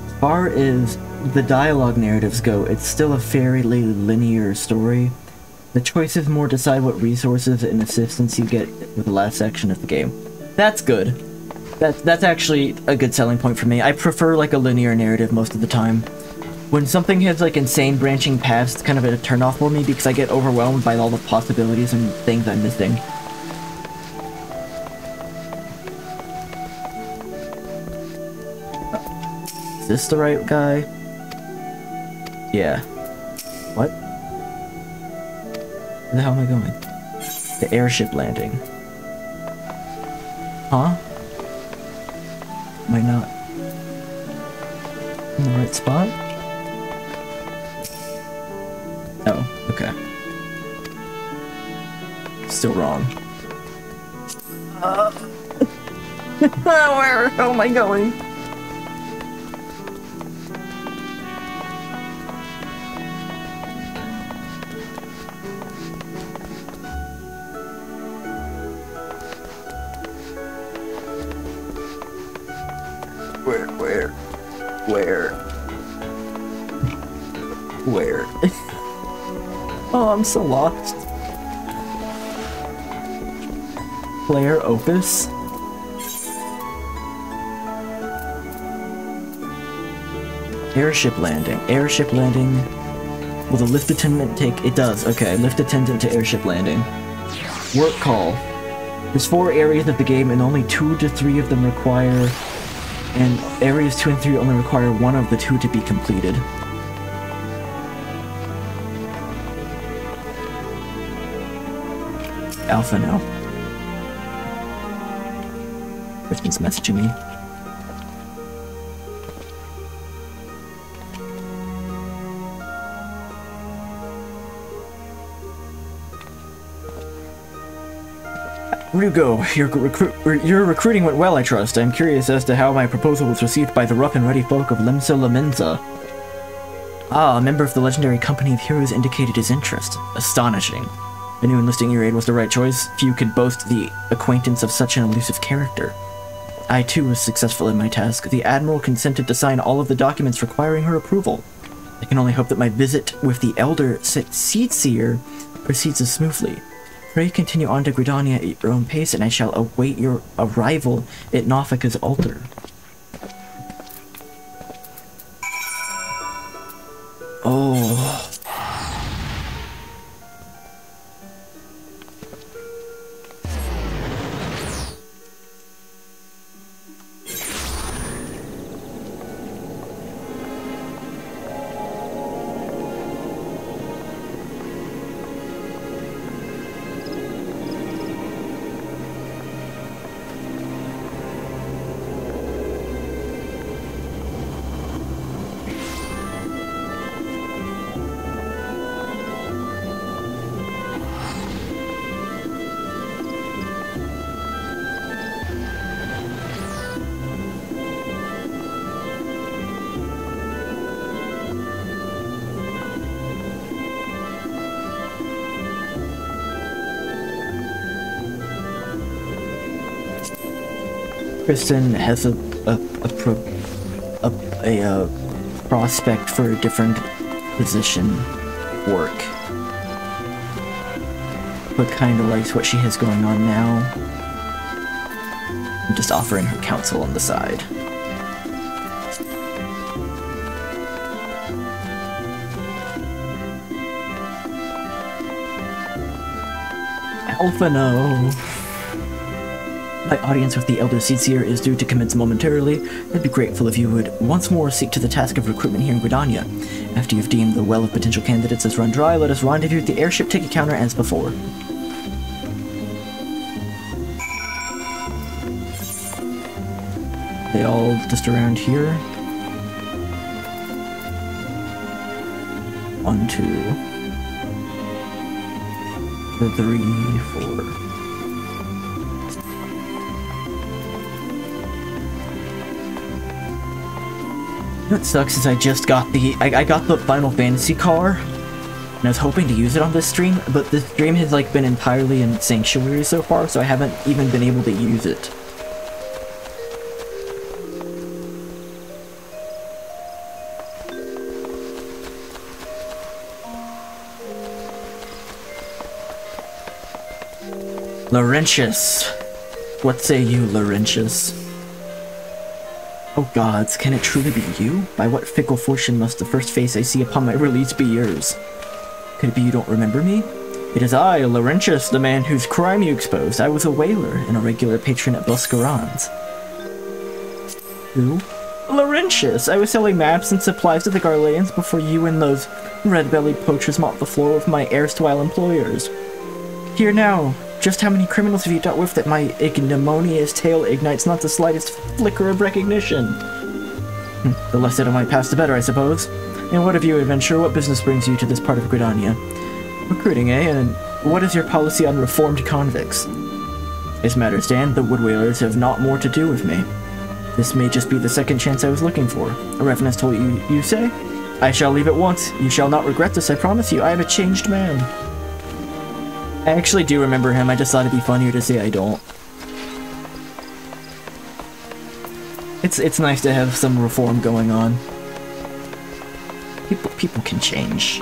As far as the dialogue narratives go, it's still a fairly linear story. The choices more decide what resources and assistance you get with the last section of the game. That's good. That's actually a good selling point for me. I prefer like a linear narrative most of the time. When something has like insane branching paths, it's kind of a turnoff for me because I get overwhelmed by all the possibilities and things I'm missing. Is this the right guy? Yeah. What? Where the hell am I going? The airship landing. Huh? Am I not in the right spot? Oh, okay. Still wrong. Where am I going? Where? Oh, I'm so lost. Player Opus? Airship landing. Airship landing. Will the lift attendant take... It does, okay. Lift attendant to airship landing. Work call. There's 4 areas of the game and only 2 to 3 of them require... And areas 2 and 3 only require 1 of the 2 to be completed. Alpha now. Kristen's messaging me. Rugo, your recruiting went well, I trust. I'm curious as to how my proposal was received by the rough and ready folk of Limsa Lamenza. Ah, a member of the legendary company of heroes indicated his interest. Astonishing. I knew enlisting your aid was the right choice. Few could boast the acquaintance of such an elusive character. I too was successful in my task. The Admiral consented to sign all of the documents requiring her approval. I can only hope that my visit with the Elder Seedseer proceeds as smoothly. Pray continue on to Gridania at your own pace, and I shall await your arrival at Nafika's altar. Oh... Kristen has a prospect for a different position work, but kind of likes what she has going on now. I'm just offering her counsel on the side. Alpha no. My audience with the Elder Seedseer is due to commence momentarily. I'd be grateful if you would once more seek to the task of recruitment here in Gridania. After you've deemed the well of potential candidates as run dry, let us rendezvous at the airship ticket counter as before. They all just around here. 1, 2, 3, 4. What sucks is I just got I got the Final Fantasy car, and I was hoping to use it on this stream, but this stream has like been entirely in Sanctuary so far, so I haven't even been able to use it. Laurentius. What say you, Laurentius? Oh gods, can it truly be you? By what fickle fortune must the first face I see upon my release be yours? Could it be you don't remember me? It is I, Laurentius, the man whose crime you exposed. I was a whaler and a regular patron at Buscaron's. Who? Laurentius! I was selling maps and supplies to the Garleans before you and those red-bellied poachers mopped the floor with my erstwhile employers. Here now, just how many criminals have you dealt with that my ignominious tale ignites not the slightest flicker of recognition? The less said of my past, the better, I suppose. And what of you, adventurer? What business brings you to this part of Gridania? Recruiting, eh? And what is your policy on reformed convicts? As matters stand, the wood whalers have not more to do with me. This may just be the second chance I was looking for. A revenant told you, you say? I shall leave at once. You shall not regret this, I promise you. I am a changed man. I actually do remember him, I just thought it'd be funnier to say I don't. It's nice to have some reform going on. People can change.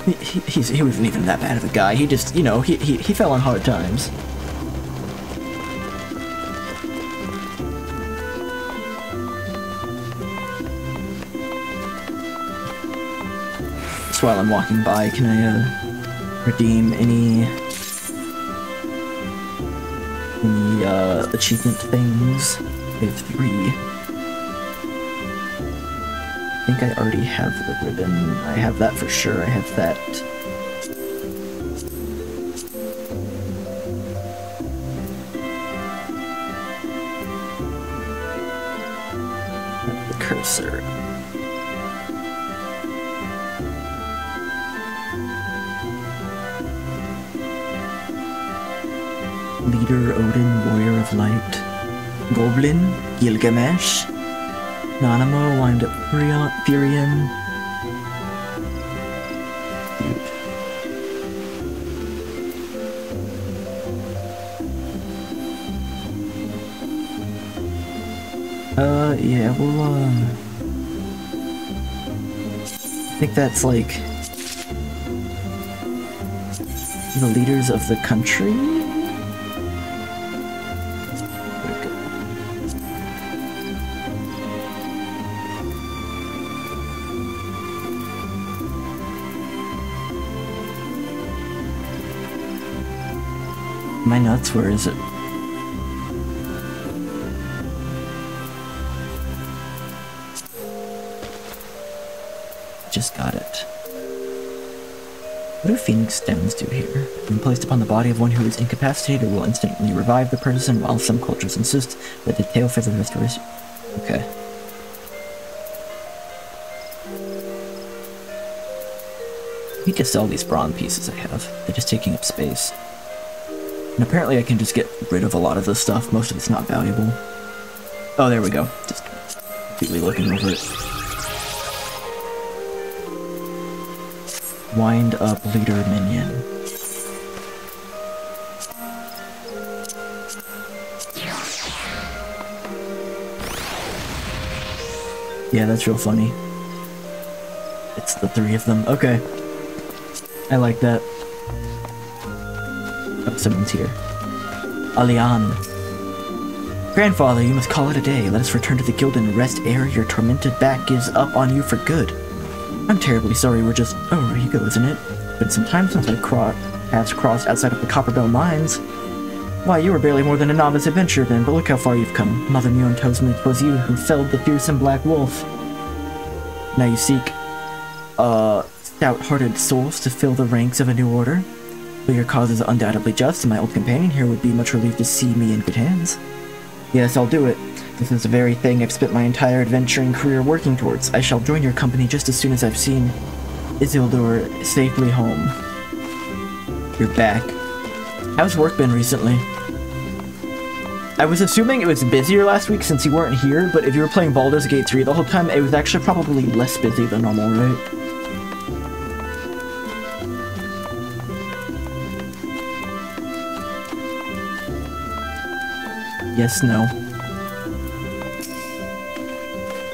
He wasn't even that bad of a guy, he just, you know, he fell on hard times. Just while I'm walking by, can I, redeem any achievement things? I have 3. I think I already have the ribbon. I have that for sure. I have that. The cursor. Leader Odin, Warrior of Light. Goblin, Gilgamesh. Nanamo, Wind Up Furion. Yeah, well, I think that's like the leaders of the country? Am I nuts? Where is it? Just got it. What do Phoenix stones do here? When placed upon the body of one who is incapacitated, it will instantly revive the person, while some cultures insist that the tail feather restoration. Okay. I need to sell these bronze pieces I have. They're just taking up space. And apparently I can just get rid of a lot of this stuff. Most of it's not valuable. Oh, there we go. Just completely looking over it. Wind up leader minion. Yeah, that's real funny. It's the 3 of them. Okay. I like that. Oh, someone's here. Alian. Grandfather, you must call it a day. Let us return to the guild and rest ere your tormented back gives up on you for good. I'm terribly sorry, we're just... Oh, Rico, isn't it? Been some time since our paths crossed outside of the Copperbell Mines. Why, you were barely more than a novice adventurer then, but look how far you've come. Mother Muon tells me it was you who felled the fearsome black wolf. Now you seek, stout-hearted souls to fill the ranks of a new order. But your cause is undoubtedly just, and my old companion here would be much relieved to see me in good hands. Yes, I'll do it. This is the very thing I've spent my entire adventuring career working towards. I shall join your company just as soon as I've seen Isildur safely home. You're back. How's work been recently? I was assuming it was busier last week since you weren't here, but if you were playing Baldur's Gate 3 the whole time, it was actually probably less busy than normal, right? Yes, no.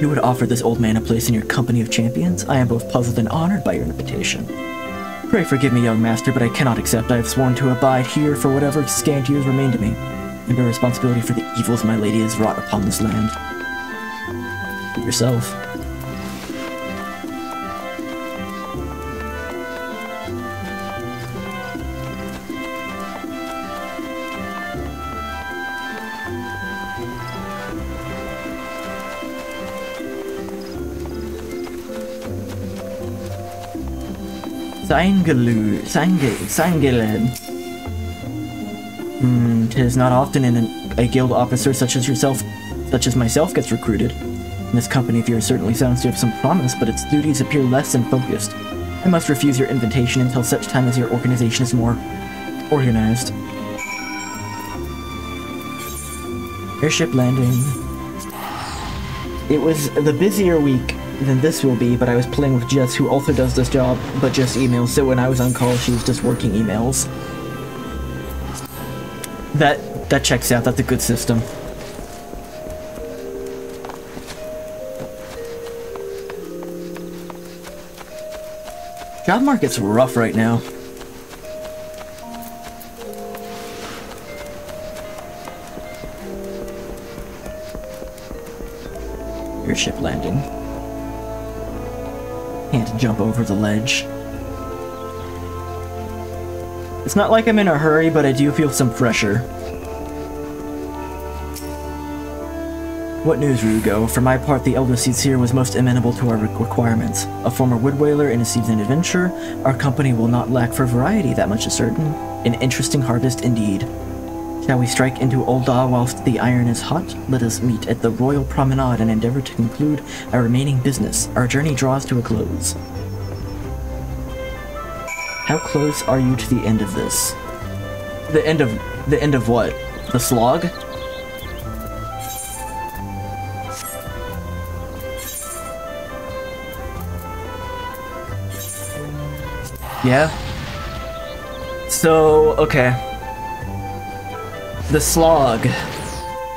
You would offer this old man a place in your company of champions? I am both puzzled and honored by your invitation. Pray forgive me, young master, but I cannot accept. I have sworn to abide here for whatever scant years remain to me, and bear responsibility for the evils my lady has wrought upon this land. Yourself. Sangaled. 'Tis not often a guild officer such as myself gets recruited. And this company of yours certainly sounds to have some promise, but its duties appear less than focused. I must refuse your invitation until such time as your organization is more organized. Airship landing. It was the busier week than this will be, but I was playing with Jess, who also does this job, but just emails, so when I was on call, she was just working emails. That checks out, that's a good system. Job market's rough right now. Airship landing. Can't jump over the ledge. It's not like I'm in a hurry, but I do feel some pressure. What news, Rugo? For my part, the Elder Seer was most amenable to our requirements. A former woodwhaler and a seasoned adventurer, our company will not lack for variety, that much is certain. An interesting harvest indeed. Shall we strike into Ul'dah whilst the iron is hot? Let us meet at the Royal Promenade and endeavor to conclude our remaining business. Our journey draws to a close. How close are you to the end of this? The end of what? The slog? Yeah. So, okay. The Slog,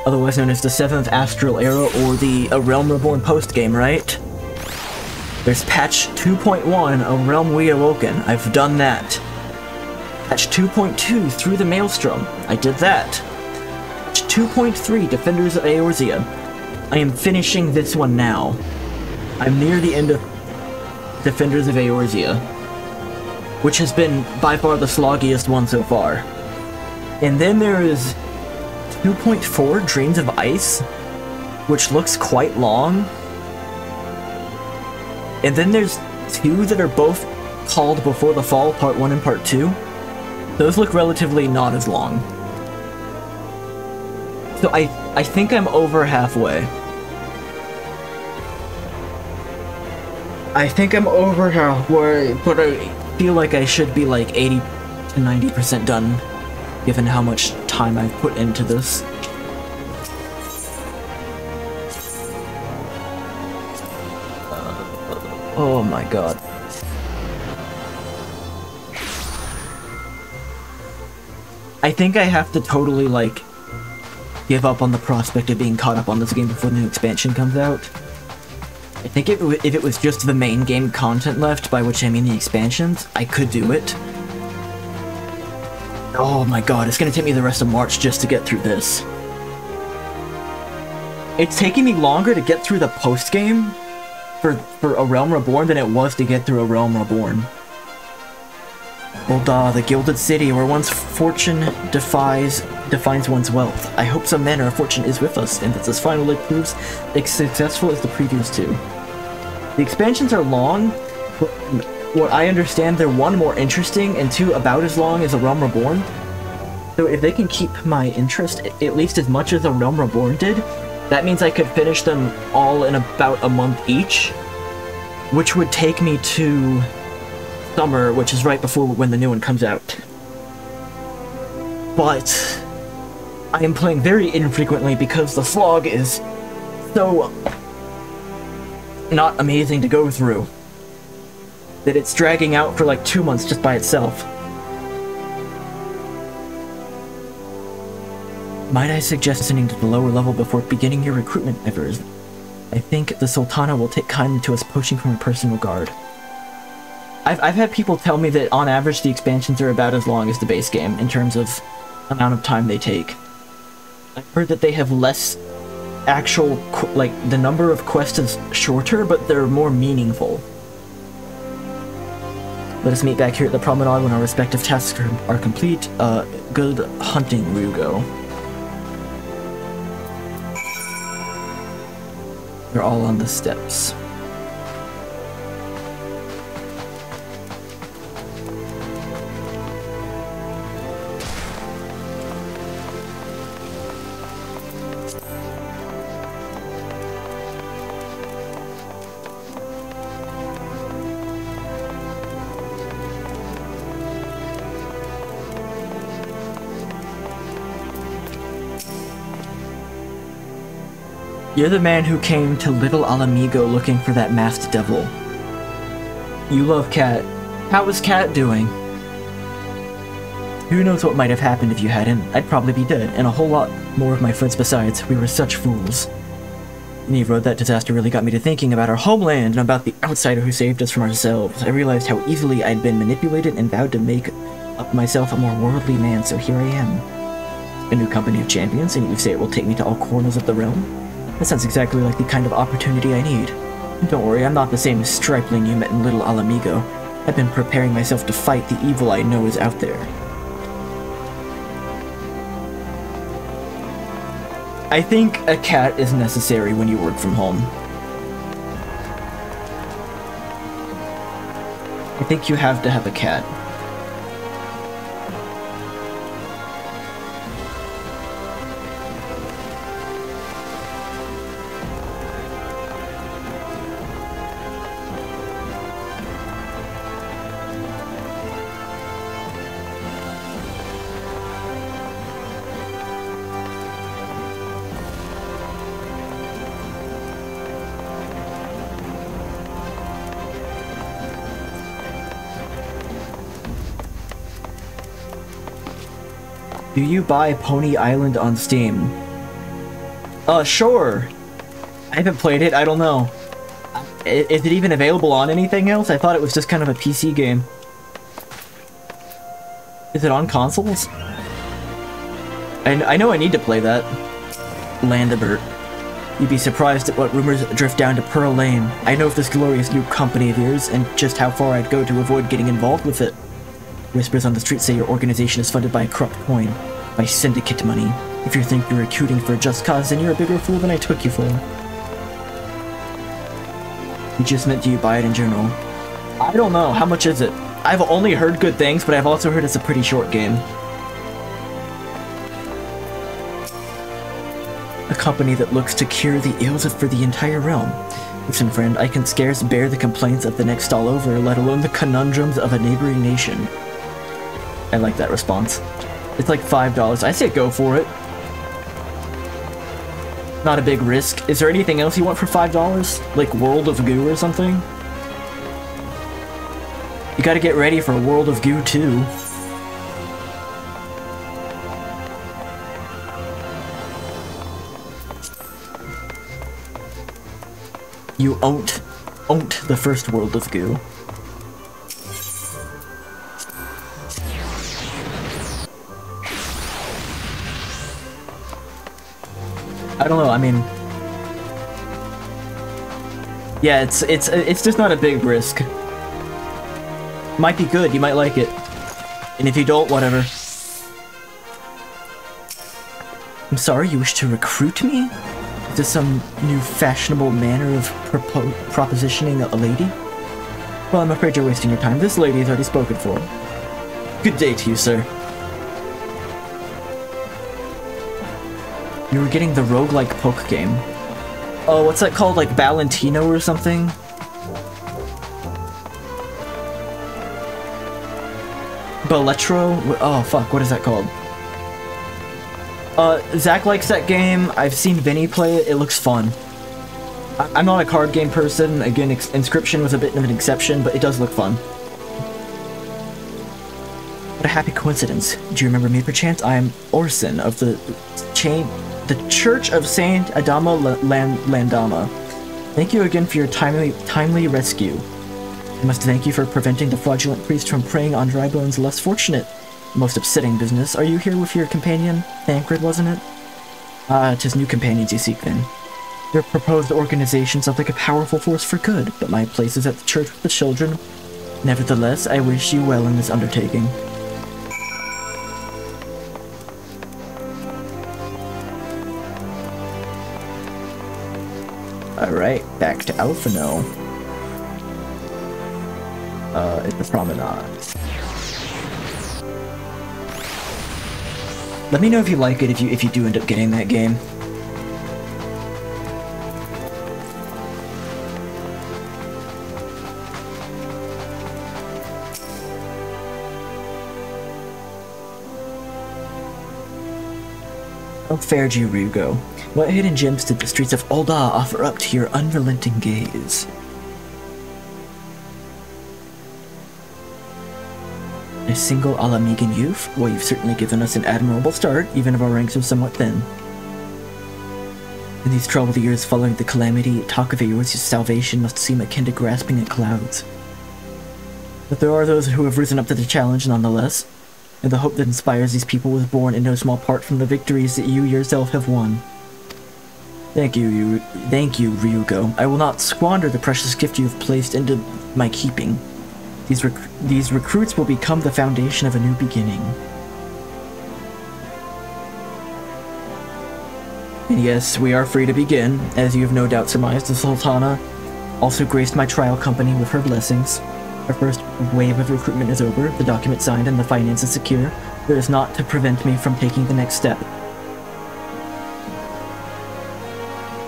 otherwise known as the 7th Astral Era or the A Realm Reborn post-game, right? There's patch 2.1, A Realm Reawoken. I've done that. Patch 2.2, Through the Maelstrom. I did that. Patch 2.3, Defenders of Eorzea. I am finishing this one now. I'm near the end of Defenders of Eorzea, which has been by far the sloggiest one so far. And then there is 2.4, Drains of Ice, which looks quite long. And then there's 2 that are both called Before the Fall, Part 1 and Part 2. Those look relatively not as long. So I think I'm over halfway. I think I'm over halfway, but I feel like I should be like 80 to 90% done, given how much time I've put into this. Oh my god. I think I have to totally, like, give up on the prospect of being caught up on this game before the new expansion comes out. I think if it was just the main game content left, by which I mean the expansions, I could do it. Oh my god, it's gonna take me the rest of March just to get through this. It's taking me longer to get through the post-game for A Realm Reborn than it was to get through A Realm Reborn. Ul'dah, the gilded city where one's fortune defines one's wealth. I hope some manner of fortune is with us, and that this final leg proves as successful as the previous 2. The expansions are long, but what I understand, they're 1, more interesting, and 2, about as long as A Realm Reborn. So if they can keep my interest at least as much as A Realm Reborn did, That means I could finish them all in about a month each, which would take me to summer, which is right before when the new one comes out. But I am playing very infrequently because the slog is so not amazing to go through that it's dragging out for like 2 months just by itself. Might I suggest listening to the lower level before beginning your recruitment efforts? I think the Sultana will take kindly to us poaching from her personal guard. I've had people tell me that on average the expansions are about as long as the base game in terms of amount of time they take. I've heard that they have less actual, like, the number of quests is shorter, but they're more meaningful. Let us meet back here at the promenade when our respective tasks are complete. Good hunting, Ryugo. They're all on the steps. You're the man who came to Little Alamigo looking for that masked devil. You love Cat. How is Cat doing? Who knows what might have happened if you hadn't? I'd probably be dead, and a whole lot more of my friends besides. We were such fools. Nero, that disaster really got me to thinking about our homeland and about the outsider who saved us from ourselves. I realized how easily I'd been manipulated and vowed to make up myself a more worldly man, so here I am. A new company of champions, and you say it will take me to all corners of the realm? That sounds exactly like the kind of opportunity I need. Don't worry, I'm not the same stripling you met in Little Alamigo. I've been preparing myself to fight the evil I know is out there. I think a cat is necessary when you work from home. I think you have to have a cat. Do you buy Pony Island on Steam? Sure. I haven't played it, I don't know. Is it even available on anything else? I thought it was just kind of a PC game. Is it on consoles? I know I need to play that. Landibert. You'd be surprised at what rumors drift down to Pearl Lane. I know of this glorious new company of yours, and just how far I'd go to avoid getting involved with it. Whispers on the street say your organization is funded by a corrupt coin, by syndicate money. If you think you're recruiting for a just cause, then you're a bigger fool than I took you for. You just meant, do you buy it in general? I don't know, how much is it? I've only heard good things, but I've also heard it's a pretty short game. A company that looks to cure the ills for the entire realm. Listen, friend, I can scarce bear the complaints of the next stall over, let alone the conundrums of a neighboring nation. I like that response. It's like $5. I say go for it. Not a big risk. Is there anything else you want for $5? Like World of Goo or something? You gotta get ready for World of Goo 2. You owned the first World of Goo. I don't know, I mean... Yeah, it's just not a big risk. Might be good, you might like it. And if you don't, whatever. I'm sorry, you wish to recruit me? Is this some new fashionable manner of propositioning a lady? Well, I'm afraid you're wasting your time. This lady is already spoken for. Good day to you, sir. You were getting the roguelike poke game. Oh, what's that called? Like Valentino or something? Belletro? Oh, fuck, what is that called? Zach likes that game. I've seen Vinny play it. It looks fun. I'm not a card game person. Again, Inscription was a bit of an exception, but it does look fun. What a happy coincidence. Do you remember me perchance? I am Orson of the Church of Saint Adama Landama. Thank you again for your timely rescue. I must thank you for preventing the fraudulent priest from preying on Drybone's less fortunate. Most upsetting business. Are you here with your companion? Thancred, wasn't it? Ah, 'tis new companions you seek then. Your proposed organization sounds like a powerful force for good, but my place is at the church with the children. Nevertheless, I wish you well in this undertaking. Alright, back to Alphino. It's the promenade. Let me know if you like it if you do end up getting that game. How fared you, Ryugo? What hidden gems did the streets of Ul'dah offer up to your unrelenting gaze? A single Alamigan youth? Well, you've certainly given us an admirable start, even if our ranks are somewhat thin. In these troubled years following the calamity, talk of yours, your salvation must seem akin to grasping at clouds. But there are those who have risen up to the challenge nonetheless, and the hope that inspires these people was born in no small part from the victories that you yourself have won. Thank you, Ryugo. I will not squander the precious gift you have placed into my keeping. These recruits will become the foundation of a new beginning. And yes, we are free to begin. As you have no doubt surmised, the Sultana also graced my trial company with her blessings. Our first wave of recruitment is over, the document signed, and the finances secure. There is naught to prevent me from taking the next step.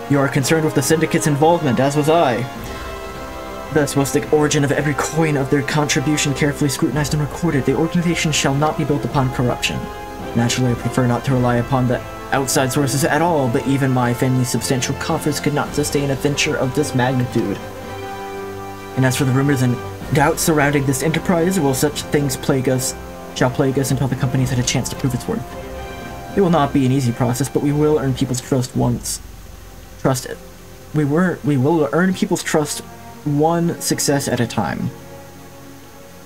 You are concerned with the Syndicate's involvement, as was I. Thus was the origin of every coin of their contribution carefully scrutinized and recorded. The organization shall not be built upon corruption. Naturally, I prefer not to rely upon the outside sources at all, but even my family's substantial coffers could not sustain a venture of this magnitude. And as for the rumors and doubts surrounding this enterprise, will such things shall plague us until the company's had a chance to prove its worth. It will not be an easy process, but we will earn people's trust once. We will earn people's trust one success at a time.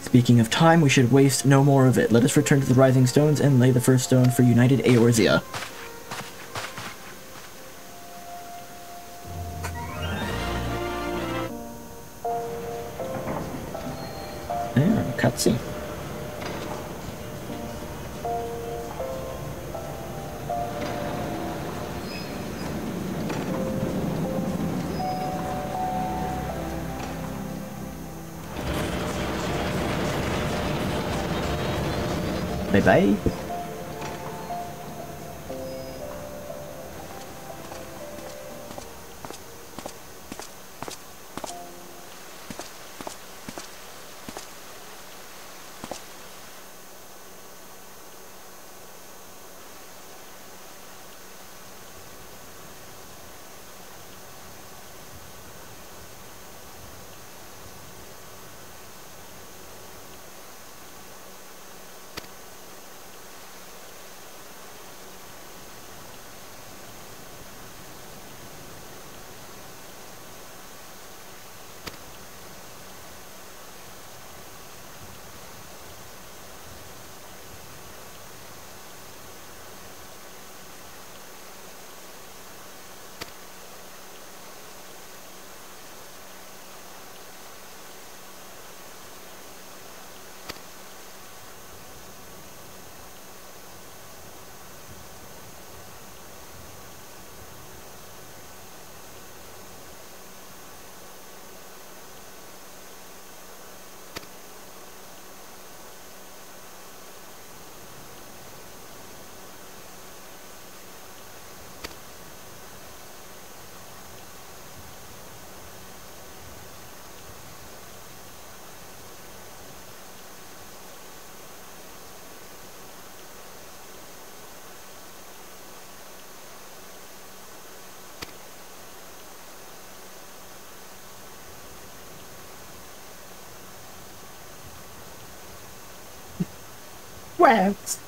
Speaking of time, we should waste no more of it. Let us return to the Rising Stones and lay the first stone for United Eorzea. There, cutscene. Bye-bye. quest.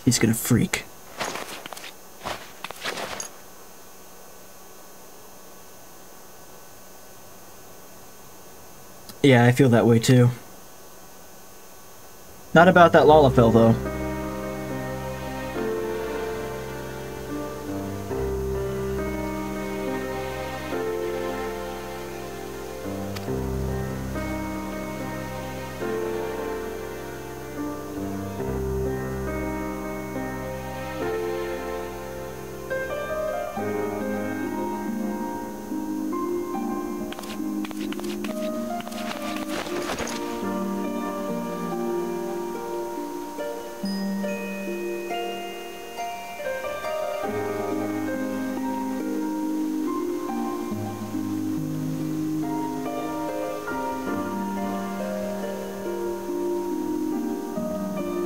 He's gonna freak. Yeah, I feel that way too. Not about that Lalafell though.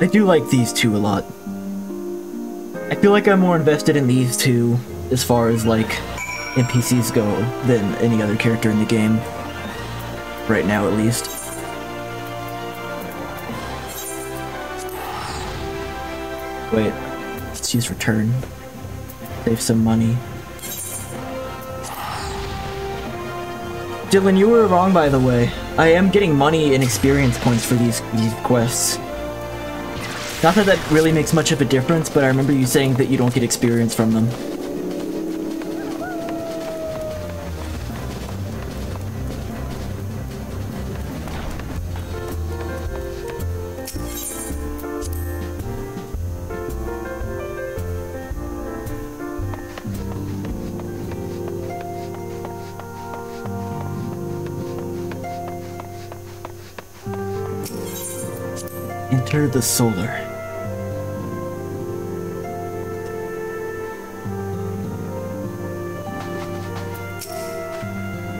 I do like these two a lot. I feel like I'm more invested in these two as far as like NPCs go than any other character in the game. Right now, at least. Wait, let's use return. Save some money. Dylan, you were wrong, by the way. I am getting money and experience points for these quests. Not that that really makes much of a difference, but I remember you saying that you don't get experience from them. Enter the solar.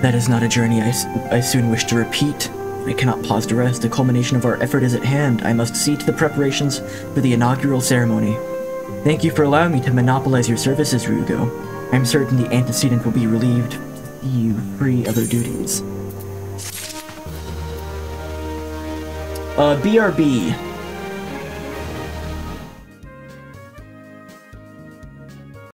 That is not a journey I soon wish to repeat. I cannot pause to rest. The culmination of our effort is at hand. I must see to the preparations for the inaugural ceremony. Thank you for allowing me to monopolize your services, Rugo. I am certain the antecedent will be relieved to see you free of their duties. BRB.